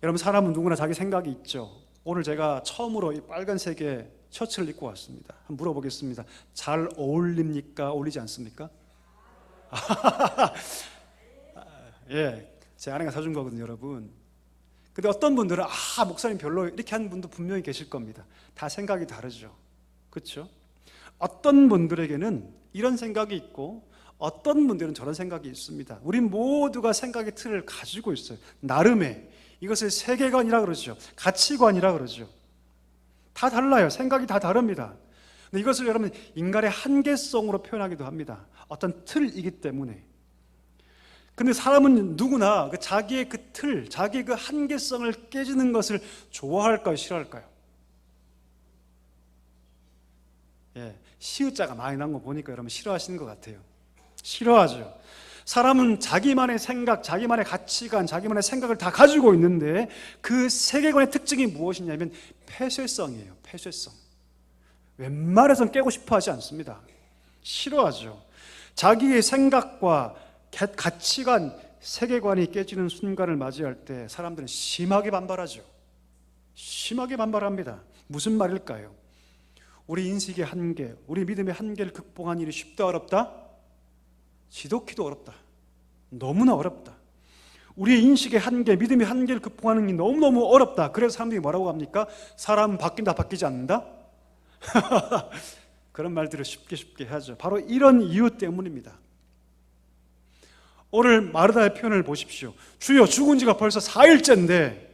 여러분, 사람은 누구나 자기 생각이 있죠. 오늘 제가 처음으로 이 빨간색의 셔츠를 입고 왔습니다. 한번 물어보겠습니다. 잘 어울립니까? 어울리지 않습니까? 예, 제 아내가 사준 거거든요, 여러분. 근데 어떤 분들은 목사님 별로, 이렇게 하는 분도 분명히 계실 겁니다. 다 생각이 다르죠. 그렇죠? 어떤 분들에게는 이런 생각이 있고 어떤 분들은 저런 생각이 있습니다. 우리 모두가 생각의 틀을 가지고 있어요. 나름의, 이것을 세계관이라 그러죠. 가치관이라 그러죠. 다 달라요. 생각이 다 다릅니다. 근데 이것을 여러분 인간의 한계성으로 표현하기도 합니다. 어떤 틀이기 때문에. 근데 사람은 누구나 그 자기의 그 틀, 자기의 그 한계성을 깨지는 것을 좋아할까요? 싫어할까요? 예, 시읒자가 많이 난 거 보니까 여러분 싫어하시는 것 같아요. 싫어하죠. 사람은 자기만의 생각, 자기만의 가치관, 자기만의 생각을 다 가지고 있는데 그 세계관의 특징이 무엇이냐면 폐쇄성이에요. 폐쇄성. 웬만해서는 깨고 싶어 하지 않습니다. 싫어하죠. 자기의 생각과 가치관, 세계관이 깨지는 순간을 맞이할 때 사람들은 심하게 반발하죠. 심하게 반발합니다. 무슨 말일까요? 우리 인식의 한계, 우리 믿음의 한계를 극복하는 일이 쉽다, 어렵다? 지독히도 어렵다. 너무나 어렵다. 우리의 인식의 한계, 믿음의 한계를 극복하는 게 너무너무 어렵다. 그래서 사람들이 뭐라고 합니까? 사람은 바뀐다, 바뀌지 않는다? 그런 말들을 쉽게 하죠. 바로 이런 이유 때문입니다. 오늘 마르다의 표현을 보십시오. 주여, 죽은 지가 벌써 4일째인데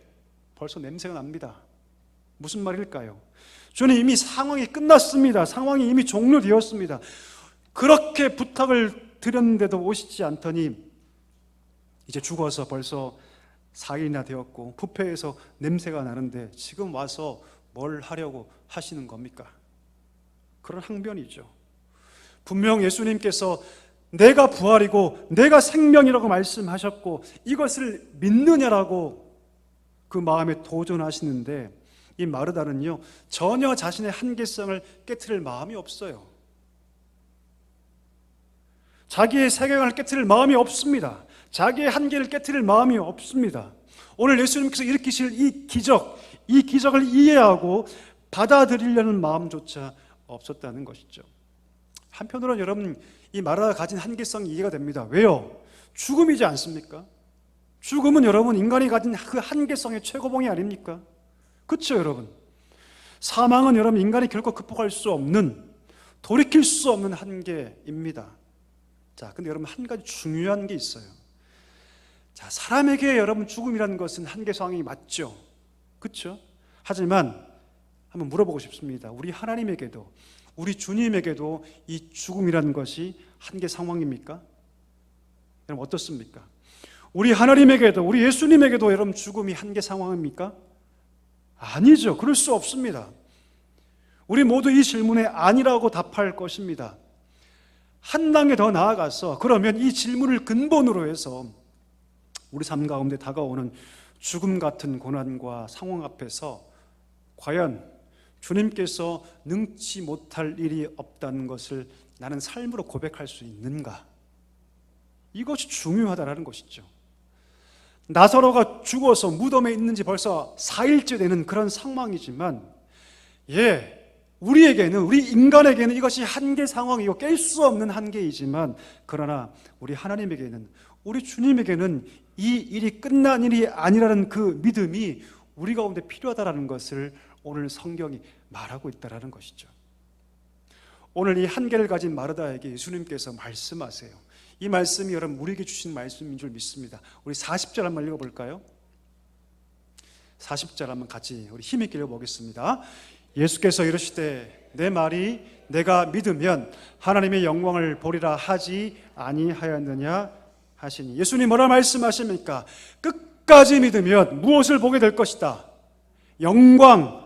벌써 냄새가 납니다. 무슨 말일까요? 주님, 이미 상황이 끝났습니다. 상황이 이미 종료되었습니다. 그렇게 부탁을 드렸는데도 오시지 않더니 이제 죽어서 벌써 4일이나 되었고 부패해서 냄새가 나는데 지금 와서 뭘 하려고 하시는 겁니까? 그런 항변이죠. 분명 예수님께서 내가 부활이고 내가 생명이라고 말씀하셨고 이것을 믿느냐라고 그 마음에 도전하시는데 이 마르다는요 전혀 자신의 한계성을 깨트릴 마음이 없어요. 자기의 세계관을 깨트릴 마음이 없습니다. 자기의 한계를 깨트릴 마음이 없습니다. 오늘 예수님께서 일으키실 이 기적을 이해하고 받아들이려는 마음조차 없었다는 것이죠. 한편으로는 여러분 이 마르다가 가진 한계성이 이해가 됩니다. 왜요? 죽음이지 않습니까? 죽음은 여러분 인간이 가진 그 한계성의 최고봉이 아닙니까? 그렇죠, 여러분? 사망은 여러분 인간이 결코 극복할 수 없는, 돌이킬 수 없는 한계입니다. 자, 근데 여러분 한 가지 중요한 게 있어요. 자, 사람에게 여러분 죽음이라는 것은 한계 상황이 맞죠. 그렇죠? 하지만 한번 물어보고 싶습니다. 우리 하나님에게도, 우리 주님에게도 이 죽음이라는 것이 한계 상황입니까? 여러분 어떻습니까? 우리 하나님에게도, 우리 예수님에게도 여러분 죽음이 한계 상황입니까? 아니죠. 그럴 수 없습니다. 우리 모두 이 질문에 아니라고 답할 것입니다. 한 단계 더 나아가서 그러면 이 질문을 근본으로 해서 우리 삶 가운데 다가오는 죽음 같은 고난과 상황 앞에서 과연 주님께서 능치 못할 일이 없다는 것을 나는 삶으로 고백할 수 있는가? 이것이 중요하다는 것이죠. 나사로가 죽어서 무덤에 있는지 벌써 4일째 되는 그런 상황이지만 우리에게는, 우리 인간에게는 이것이 한계 상황이고 깰 수 없는 한계이지만 그러나 우리 하나님에게는, 우리 주님에게는 이 일이 끝난 일이 아니라는 그 믿음이 우리 가운데 필요하다는 것을 오늘 성경이 말하고 있다는 것이죠. 오늘 이 한계를 가진 마르다에게 예수님께서 말씀하세요. 이 말씀이 여러분 우리에게 주신 말씀인 줄 믿습니다. 우리 40절 한번 읽어볼까요? 40절 한번 같이 우리 힘있게 읽어보겠습니다. 예수께서 이르시되 내 말이 내가 믿으면 하나님의 영광을 보리라 하지 아니하였느냐 하시니. 예수님 뭐라 말씀하십니까? 끝까지 믿으면 무엇을 보게 될 것이다? 영광을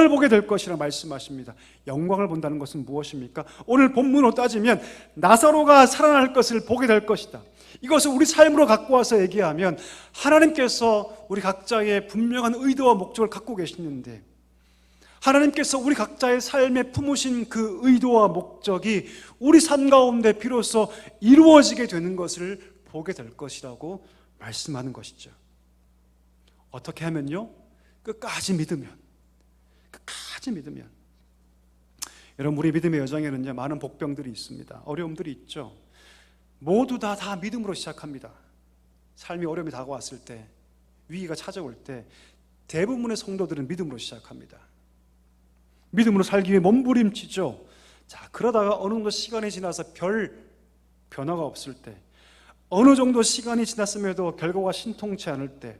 보게 될 것이라 말씀하십니다. 영광을 본다는 것은 무엇입니까? 오늘 본문으로 따지면 나사로가 살아날 것을 보게 될 것이다. 이것을 우리 삶으로 갖고 와서 얘기하면 하나님께서 우리 각자의 분명한 의도와 목적을 갖고 계시는데, 하나님께서 우리 각자의 삶에 품으신 그 의도와 목적이 우리 삶 가운데 비로소 이루어지게 되는 것을 보게 될 것이라고 말씀하는 것이죠. 어떻게 하면요? 끝까지 믿으면. 여러분, 우리 믿음의 여정에는요, 많은 복병들이 있습니다. 어려움들이 있죠. 모두 다 믿음으로 시작합니다. 삶이 어려움이 다가왔을 때, 위기가 찾아올 때 대부분의 성도들은 믿음으로 시작합니다. 믿음으로 살기 위해 몸부림치죠. 자, 그러다가 어느 정도 시간이 지나서 별 변화가 없을 때, 어느 정도 시간이 지났음에도 결과가 신통치 않을 때,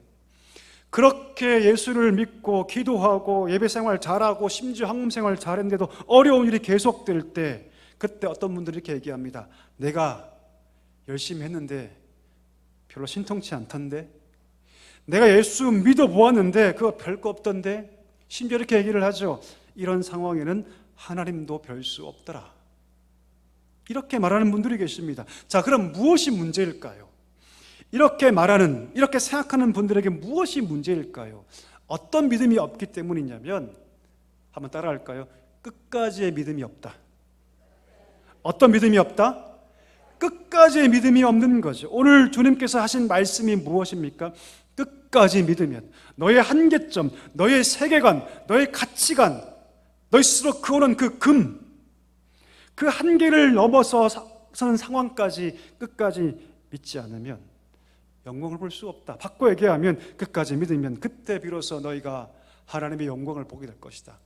그렇게 예수를 믿고 기도하고 예배생활 잘하고 심지어 학문생활 잘했는데도 어려운 일이 계속될 때, 그때 어떤 분들이 이렇게 얘기합니다. 내가 열심히 했는데 별로 신통치 않던데, 내가 예수 믿어보았는데 그거 별거 없던데, 심지어 이렇게 얘기를 하죠. 이런 상황에는 하나님도 별 수 없더라, 이렇게 말하는 분들이 계십니다. 자, 그럼 무엇이 문제일까요? 이렇게 말하는, 이렇게 생각하는 분들에게 무엇이 문제일까요? 어떤 믿음이 없기 때문이냐면, 한번 따라할까요? 끝까지의 믿음이 없다. 어떤 믿음이 없다? 끝까지의 믿음이 없는 거죠. 오늘 주님께서 하신 말씀이 무엇입니까? 끝까지 믿으면 너의 한계점, 너의 세계관, 너의 가치관, 너의 스스로 그어놓은 그 한계를 넘어서는 상황까지 끝까지 믿지 않으면 영광을 볼 수 없다. 바꿔 얘기하면 끝까지 믿으면 그때 비로소 너희가 하나님의 영광을 보게 될 것이다.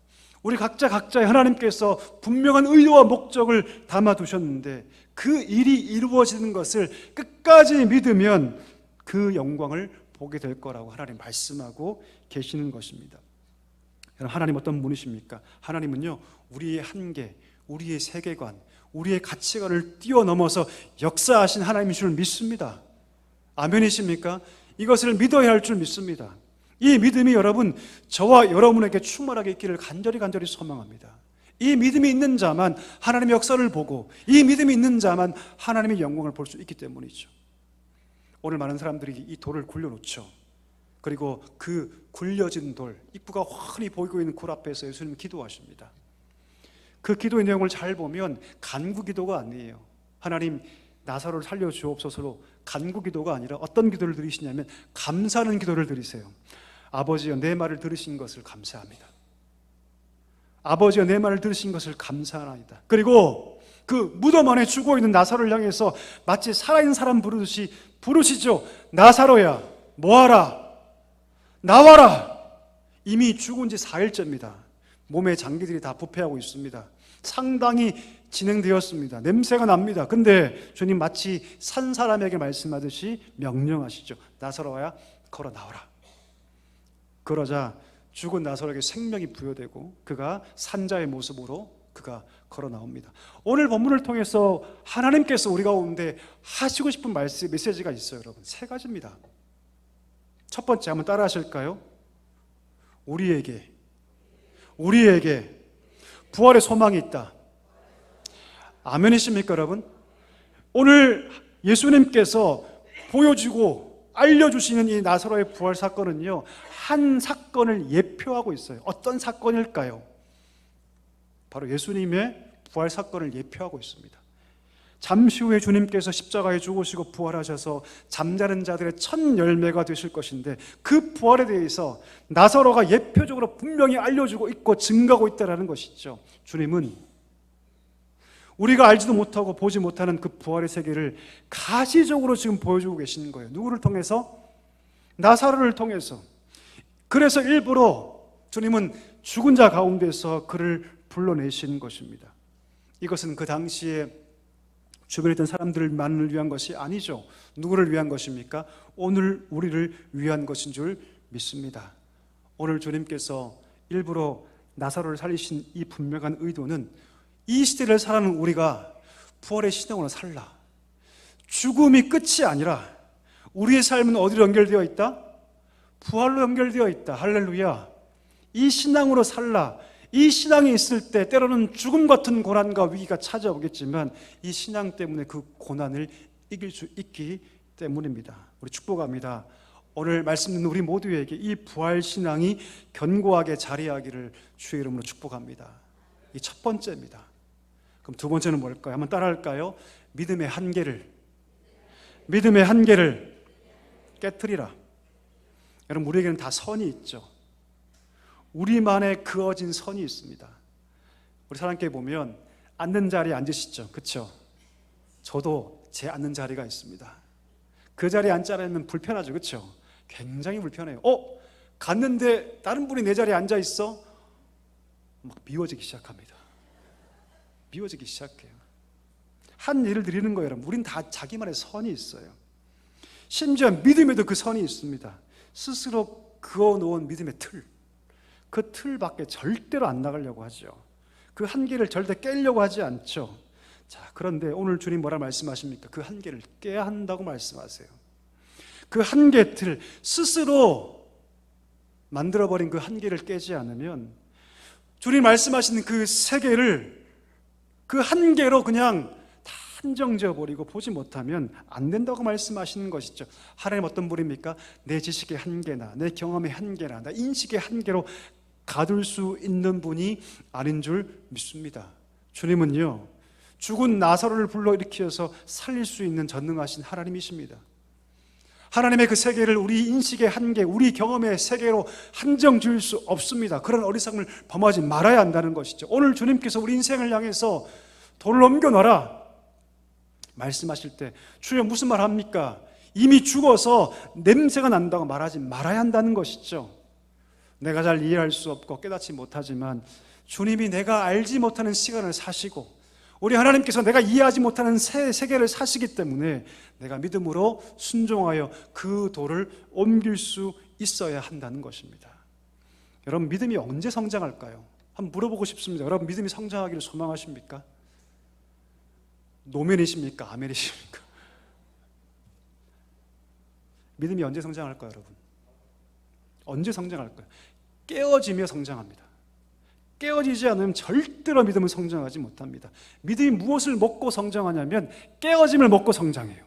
우리 각자의 하나님께서 분명한 의도와 목적을 담아두셨는데 그 일이 이루어지는 것을 끝까지 믿으면 그 영광을 보게 될 거라고 하나님 말씀하고 계시는 것입니다. 하나님 어떤 분이십니까? 하나님은요, 우리의 한계, 우리의 세계관, 우리의 가치관을 뛰어넘어서 역사하신 하나님인 줄 믿습니다. 아멘이십니까? 이것을 믿어야 할 줄 믿습니다. 이 믿음이 여러분, 저와 여러분에게 충만하게 있기를 간절히 소망합니다. 이 믿음이 있는 자만 하나님의 역사를 보고, 이 믿음이 있는 자만 하나님의 영광을 볼 수 있기 때문이죠. 오늘 많은 사람들이 이 돌을 굴려놓죠. 그리고 그 굴려진 돌, 입구가 훤히 보이고 있는 굴 앞에서 예수님이 기도하십니다. 그 기도의 내용을 잘 보면 간구 기도가 아니에요. 하나님, 나사로를 살려주옵소서로 간구 기도가 아니라 어떤 기도를 드리시냐면 감사하는 기도를 드리세요. 아버지여, 내 말을 들으신 것을 감사합니다. 아버지여, 내 말을 들으신 것을 감사하나이다. 그리고 그 무덤 안에 죽어있는 나사로를 향해서 마치 살아있는 사람 부르듯이 부르시죠. 나사로야, 뭐하라? 나와라. 이미 죽은 지 4일째입니다. 몸의 장기들이 다 부패하고 있습니다. 상당히 진행되었습니다. 냄새가 납니다. 근데 주님 마치 산 사람에게 말씀하듯이 명령하시죠. 나사로야, 걸어 나오라. 그러자 죽은 나사로에게 생명이 부여되고 그가 산자의 모습으로 그가 걸어 나옵니다. 오늘 본문을 통해서 하나님께서 우리 가운데 하시고 싶은 메시지가 있어요. 여러분, 3가지입니다. 첫 번째, 한번 따라 하실까요? 우리에게 부활의 소망이 있다. 아멘이십니까, 여러분? 오늘 예수님께서 보여주고 알려주시는 이 나사로의 부활 사건은요, 한 사건을 예표하고 있어요. 어떤 사건일까요? 바로 예수님의 부활 사건을 예표하고 있습니다. 잠시 후에 주님께서 십자가에 죽으시고 부활하셔서 잠자는 자들의 첫 열매가 되실 것인데, 그 부활에 대해서 나사로가 예표적으로 분명히 알려주고 있고 증거하고 있다는 것이죠. 주님은 우리가 알지도 못하고 보지 못하는 그 부활의 세계를 가시적으로 지금 보여주고 계시는 거예요. 누구를 통해서? 나사로를 통해서. 그래서 일부러 주님은 죽은 자 가운데서 그를 불러내시는 것입니다. 이것은 그 당시에 주변에 있던 사람들만을 위한 것이 아니죠. 누구를 위한 것입니까? 오늘 우리를 위한 것인 줄 믿습니다. 오늘 주님께서 일부러 나사로를 살리신 이 분명한 의도는 이 시대를 살아가는 우리가 부활의 신앙으로 살라, 죽음이 끝이 아니라 우리의 삶은 어디로 연결되어 있다? 부활로 연결되어 있다. 할렐루야. 이 신앙으로 살라. 이 신앙이 있을 때 때로는 죽음 같은 고난과 위기가 찾아오겠지만 이 신앙 때문에 그 고난을 이길 수 있기 때문입니다. 우리 축복합니다. 오늘 말씀 듣는 우리 모두에게 이 부활 신앙이 견고하게 자리하기를 주의 이름으로 축복합니다. 이 첫 번째입니다. 그럼 두 번째는 뭘까요? 한번 따라할까요? 믿음의 한계를 깨트리라. 여러분, 우리에게는 다 선이 있죠. 우리만의 그어진 선이 있습니다. 우리 사람께 보면 앉는 자리에 앉으시죠, 그렇죠? 저도 제 앉는 자리가 있습니다. 그 자리에 앉자면 불편하죠, 그렇죠? 굉장히 불편해요. 갔는데 다른 분이 내 자리에 앉아 있어? 막 미워지기 시작합니다. 미워지기 시작해요. 한 예를 드리는 거예요, 여러분. 우린 다 자기만의 선이 있어요. 심지어 믿음에도 그 선이 있습니다. 스스로 그어놓은 믿음의 틀, 그 틀 밖에 절대로 안 나가려고 하죠. 그 한계를 절대 깨려고 하지 않죠. 자, 그런데 오늘 주님 뭐라 말씀하십니까? 그 한계를 깨야 한다고 말씀하세요. 그 한계 틀, 스스로 만들어버린 그 한계를 깨지 않으면 주님 말씀하시는 그 세계를 그 한계로 그냥 다 한정지어버리고 보지 못하면 안 된다고 말씀하시는 것이죠. 하나님 어떤 분입니까? 내 지식의 한계나 내 경험의 한계나 내 인식의 한계로 가둘 수 있는 분이 아닌 줄 믿습니다. 주님은요, 죽은 나사로를 불러일으켜서 살릴 수 있는 전능하신 하나님이십니다. 하나님의 그 세계를 우리 인식의 한계, 우리 경험의 세계로 한정 지을 수 없습니다. 그런 어리석음을 범하지 말아야 한다는 것이죠. 오늘 주님께서 우리 인생을 향해서 돌을 옮겨놔라 말씀하실 때 주여 무슨 말 합니까? 이미 죽어서 냄새가 난다고 말하지 말아야 한다는 것이죠. 내가 잘 이해할 수 없고 깨닫지 못하지만 주님이 내가 알지 못하는 시간을 사시고 우리 하나님께서 내가 이해하지 못하는 새 세계를 사시기 때문에 내가 믿음으로 순종하여 그 돌을 옮길 수 있어야 한다는 것입니다. 여러분, 믿음이 언제 성장할까요? 한번 물어보고 싶습니다. 여러분, 믿음이 성장하기를 소망하십니까? 노면이십니까? 아멘이십니까? 믿음이 언제 성장할까요, 여러분? 언제 성장할까요? 깨어지며 성장합니다. 깨어지지 않으면 절대로 믿음은 성장하지 못합니다. 믿음이 무엇을 먹고 성장하냐면 깨어짐을 먹고 성장해요.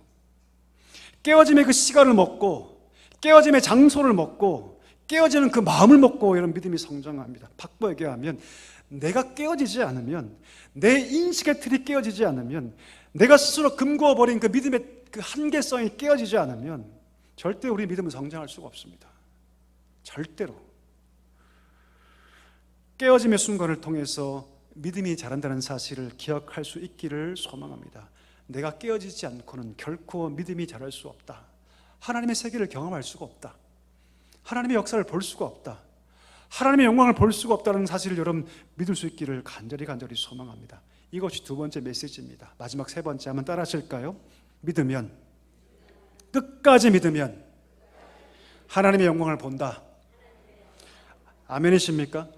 깨어짐의 그 시간을 먹고 깨어짐의 장소를 먹고 깨어지는 그 마음을 먹고 이런 믿음이 성장합니다. 바꿔 얘기하면 내가 깨어지지 않으면, 내 인식의 틀이 깨어지지 않으면, 내가 스스로 금고버린 그 믿음의 그 한계성이 깨어지지 않으면 절대 우리 믿음은 성장할 수가 없습니다. 절대로. 깨어짐의 순간을 통해서 믿음이 자란다는 사실을 기억할 수 있기를 소망합니다. 내가 깨어지지 않고는 결코 믿음이 자랄 수 없다. 하나님의 세계를 경험할 수가 없다. 하나님의 역사를 볼 수가 없다. 하나님의 영광을 볼 수가 없다는 사실을 여러분 믿을 수 있기를 간절히 소망합니다. 이것이 두 번째 메시지입니다. 마지막 세 번째 한번 따라 하실까요? 믿으면, 끝까지 믿으면 하나님의 영광을 본다. 아멘이십니까?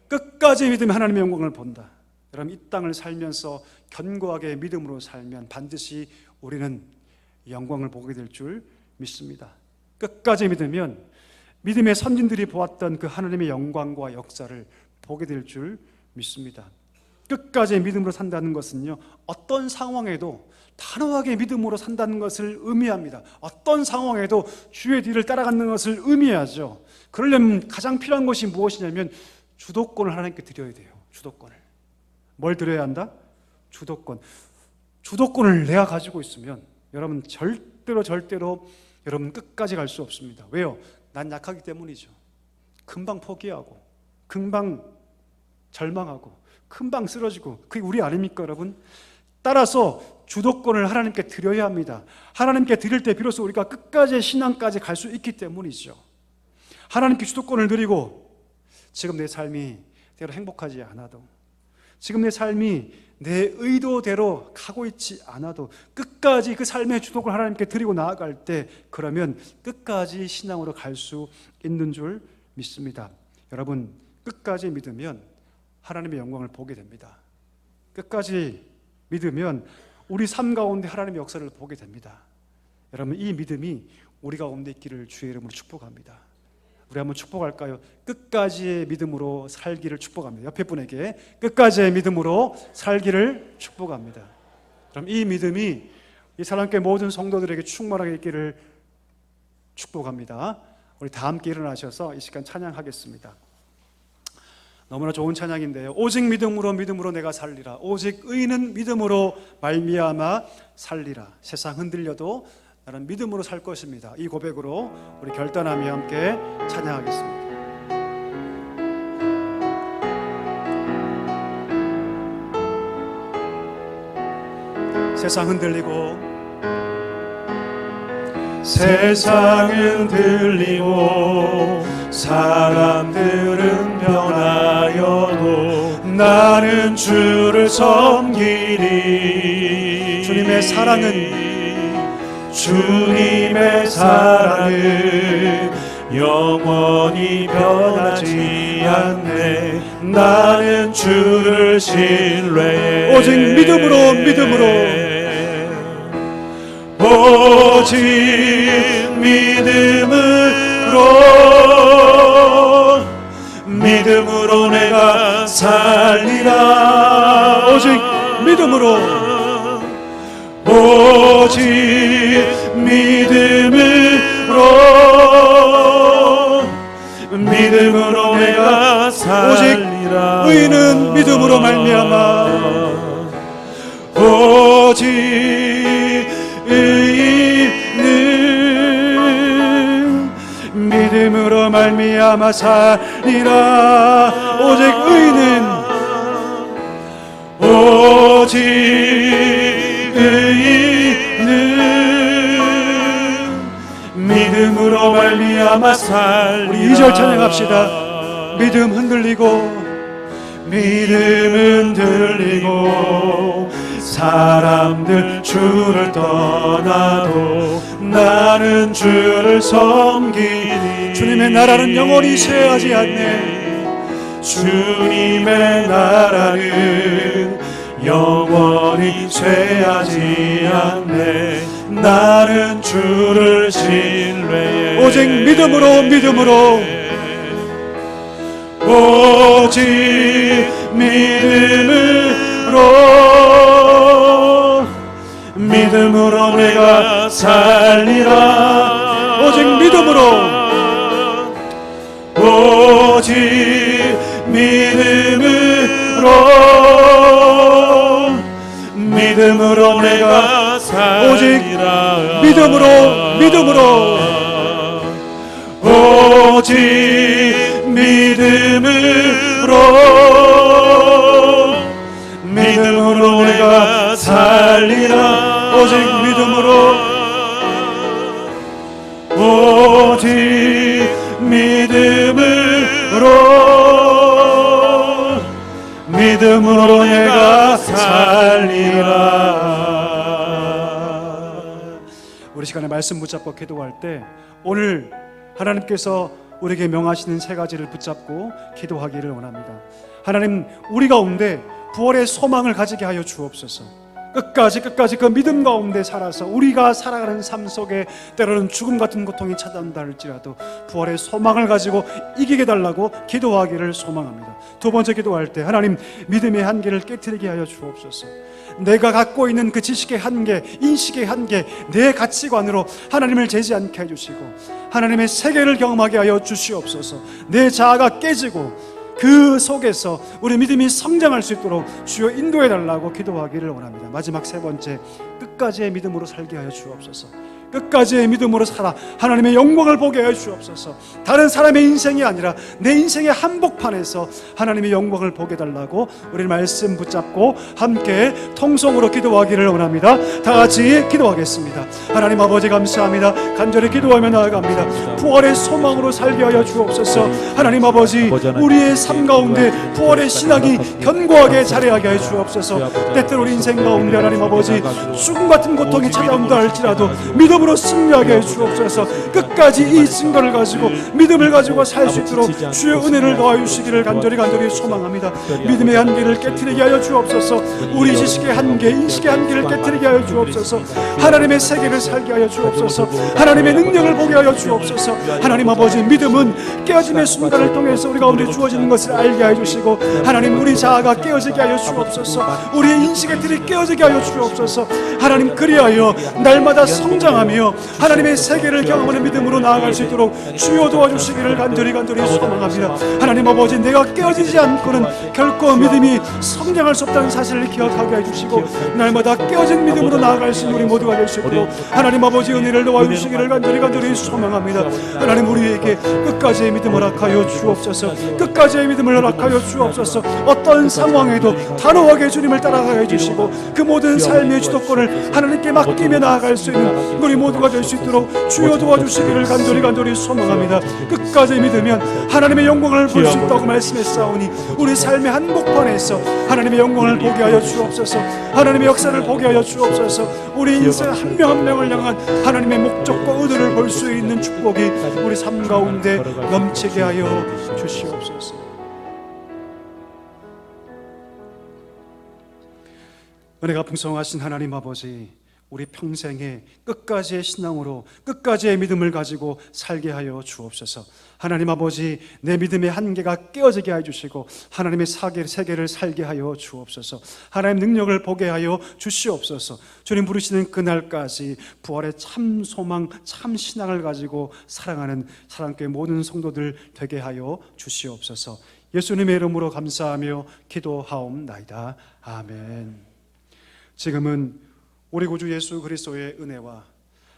끝까지 믿으면 하나님의 영광을 본다. 여러분, 이 땅을 살면서 견고하게 믿음으로 살면 반드시 우리는 영광을 보게 될 줄 믿습니다. 끝까지 믿으면 믿음의 선진들이 보았던 그 하나님의 영광과 역사를 보게 될 줄 믿습니다. 끝까지 믿음으로 산다는 것은요, 어떤 상황에도 단호하게 믿음으로 산다는 것을 의미합니다. 어떤 상황에도 주의 뒤를 따라가는 것을 의미하죠. 그러려면 가장 필요한 것이 무엇이냐면 주도권을 하나님께 드려야 돼요. 주도권을. 뭘 드려야 한다? 주도권. 주도권을 내가 가지고 있으면 여러분 절대로 여러분 끝까지 갈 수 없습니다. 왜요? 난 약하기 때문이죠. 금방 포기하고 금방 절망하고 금방 쓰러지고 그게 우리 아닙니까, 여러분? 따라서 주도권을 하나님께 드려야 합니다. 하나님께 드릴 때 비로소 우리가 끝까지 신앙까지 갈 수 있기 때문이죠. 하나님께 주도권을 드리고 지금 내 삶이 대로 행복하지 않아도, 지금 내 삶이 내 의도대로 가고 있지 않아도 끝까지 그 삶의 주도권을 하나님께 드리고 나아갈 때, 그러면 끝까지 신앙으로 갈 수 있는 줄 믿습니다. 여러분, 끝까지 믿으면 하나님의 영광을 보게 됩니다. 끝까지 믿으면 우리 삶 가운데 하나님의 역사를 보게 됩니다. 여러분, 이 믿음이 우리 가운데 있기를 주의 이름으로 축복합니다. 우리 한번 축복할까요? 끝까지의 믿음으로 살기를 축복합니다. 옆에 분에게 끝까지의 믿음으로 살기를 축복합니다. 그럼 이 믿음이 이 사랑교회 모든 성도들에게 충만하게 있기를 축복합니다. 우리 다 함께 일어나셔서 이 시간 찬양하겠습니다. 너무나 좋은 찬양인데요. 오직 믿음으로 내가 살리라. 오직 의인은 믿음으로 말미암아 살리라. 세상 흔들려도 나는 믿음으로 살 것입니다. 이 고백으로 우리 결단하며 함께 찬양하겠습니다. 세상 흔들리고
세상은 들리고 사람들은 변하여도 나는 주를 섬기리.
주님의 사랑은
영원히 변하지 않네. 나는 주를 신뢰해.
오직 믿음으로
오직 믿음으로 내가 살리라.
오직 믿음으로
내가 살리라.
오직 의인은 믿음으로 말미암아
오직 의인은
믿음으로 말미암아 살리라. 오직 의인은
믿음으로 말미암아 살리라.
우리 2절 찬양합시다. 믿음 흔들리고
사람들 주를 떠나도 나는 주를 섬기니.
주님의 나라는 영원히 쇠하지 않네.
주님의 나라는 영원히 쇠하지 않네. 나는 주를 신뢰해.
오직 믿음으로
오직 믿음으로 내가 살리라.
오직 믿음으로
내가 살리라.
오직 믿음으로
오직 믿음으로 내가 살리라.
오직
믿음으로 내가 살리라.
우리 시간에 말씀 붙잡고 기도할 때 오늘 하나님께서 우리에게 명하시는 세 가지를 붙잡고 기도하기를 원합니다. 하나님, 우리 가운데 부활의 소망을 가지게 하여 주옵소서. 끝까지 그 믿음 가운데 살아서 우리가 살아가는 삶 속에 때로는 죽음 같은 고통이 찾아온다 할지라도 부활의 소망을 가지고 이기게 달라고 기도하기를 소망합니다. 두 번째 기도할 때 하나님, 믿음의 한계를 깨트리게 하여 주옵소서. 내가 갖고 있는 그 지식의 한계, 인식의 한계, 내 가치관으로 하나님을 재지 않게 해주시고 하나님의 세계를 경험하게 하여 주시옵소서. 내 자아가 깨지고 그 속에서 우리 믿음이 성장할 수 있도록 주여 인도해 달라고 기도하기를 원합니다. 마지막 세 번째, 끝까지의 믿음으로 살게 하여 주옵소서. 끝까지의 믿음으로 살아 하나님의 영광을 보게 하여 주옵소서. 다른 사람의 인생이 아니라 내 인생의 한복판에서 하나님의 영광을 보게 달라고 우리 말씀 붙잡고 함께 통성으로 기도하기를 원합니다. 다 같이 기도하겠습니다. 하나님 아버지, 감사합니다. 간절히 기도하며 나아갑니다. 부활의 소망으로 살게 하여 주옵소서. 하나님 아버지, 우리의 삶 가운데 부활의 신앙이 견고하게 자리하게 하여 주옵소서. 때때로 우리 인생 가운데 하나님 아버지, 죽음 같은 고통이 찾아온다 할지라도 믿음으로 믿음으로 승리하게 해 주옵소서. 끝까지 이 증거를 가지고 믿음을 가지고 살 수 있도록 주의 은혜를 더하여 주시기를 간절히 소망합니다. 믿음의 한계를 깨트리게 하여 주옵소서. 우리 지식의 한계, 인식의 한계를 깨트리게 하여 주옵소서. 하나님의 세계를 살게 하여 주옵소서. 하나님의 능력을 보게 하여 주옵소서. 하나님 아버지, 믿음은 깨어짐의 순간을 통해서 우리 가운데 주어지는 것을 알게 하여 주시고, 하나님 우리 자아가 깨어지게 하여 주옵소서. 우리의 인식의 틀이 깨어지게 하여 주옵소서. 하나님, 그리하여 날마다 성장하며 하나님의 세계를 경험하는 믿음으로 나아갈 수 있도록 주여 도와주시기를 간절히 소망합니다. 하나님 아버지, 내가 깨어지지 않고는 결코 믿음이 성장할 수 없다는 사실을 기억하게 해주시고, 날마다 깨어진 믿음으로 나아갈 수 있는 우리 모두가 될 수 있도록 하나님 아버지 은혜를 도와주시기를 간절히 소망합니다. 하나님, 우리에게 끝까지의 믿음을 허락하여 주옵소서. 끝까지의 믿음을 허락하여 주옵소서. 어떤 상황에도 단호하게 주님을 따라가게 해주시고, 그 모든 삶의 주도권을 하나님께 맡기며 나아갈 수 있는 우리 모두가 될 수 있도록 주여 도와주시기를 간절히 소망합니다. 끝까지 믿으면 하나님의 영광을 볼 수 있다고 말씀했사오니, 우리 삶의 한복판에서 하나님의 영광을 보게 하여 주옵소서. 하나님의 역사를 보게 하여 주옵소서. 우리 인생 한 명 한 명을 향한 하나님의 목적과 의도를 볼 수 있는 축복이 우리 삶 가운데 넘치게 하여 주시옵소서. 은혜가 풍성하신 하나님 아버지, 우리 평생에 끝까지의 신앙으로 끝까지의 믿음을 가지고 살게 하여 주옵소서. 하나님 아버지, 내 믿음의 한계가 깨어지게 하여 주시고 하나님의 세계를 살게 하여 주옵소서. 하나님 능력을 보게 하여 주시옵소서. 주님 부르시는 그날까지 부활의 참 소망, 참 신앙을 가지고 사랑하는 사랑교회 모든 성도들 되게 하여 주시옵소서. 예수님의 이름으로 감사하며 기도하옵나이다. 아멘. 지금은 우리 구주 예수 그리스도의 은혜와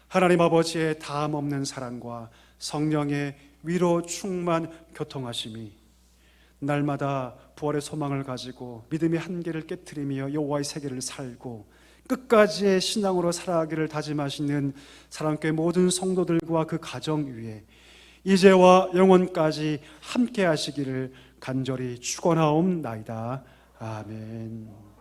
하나님 아버지의 다함 없는 사랑과 성령의 위로 충만 교통하심이 날마다 부활의 소망을 가지고 믿음의 한계를 깨트리며 여호와의 세계를 살고 끝까지의 신앙으로 살아가기를 다짐하시는 사랑교회 모든 성도들과 그 가정 위에 이제와 영원까지 함께 하시기를 간절히 축원하옵나이다. 아멘.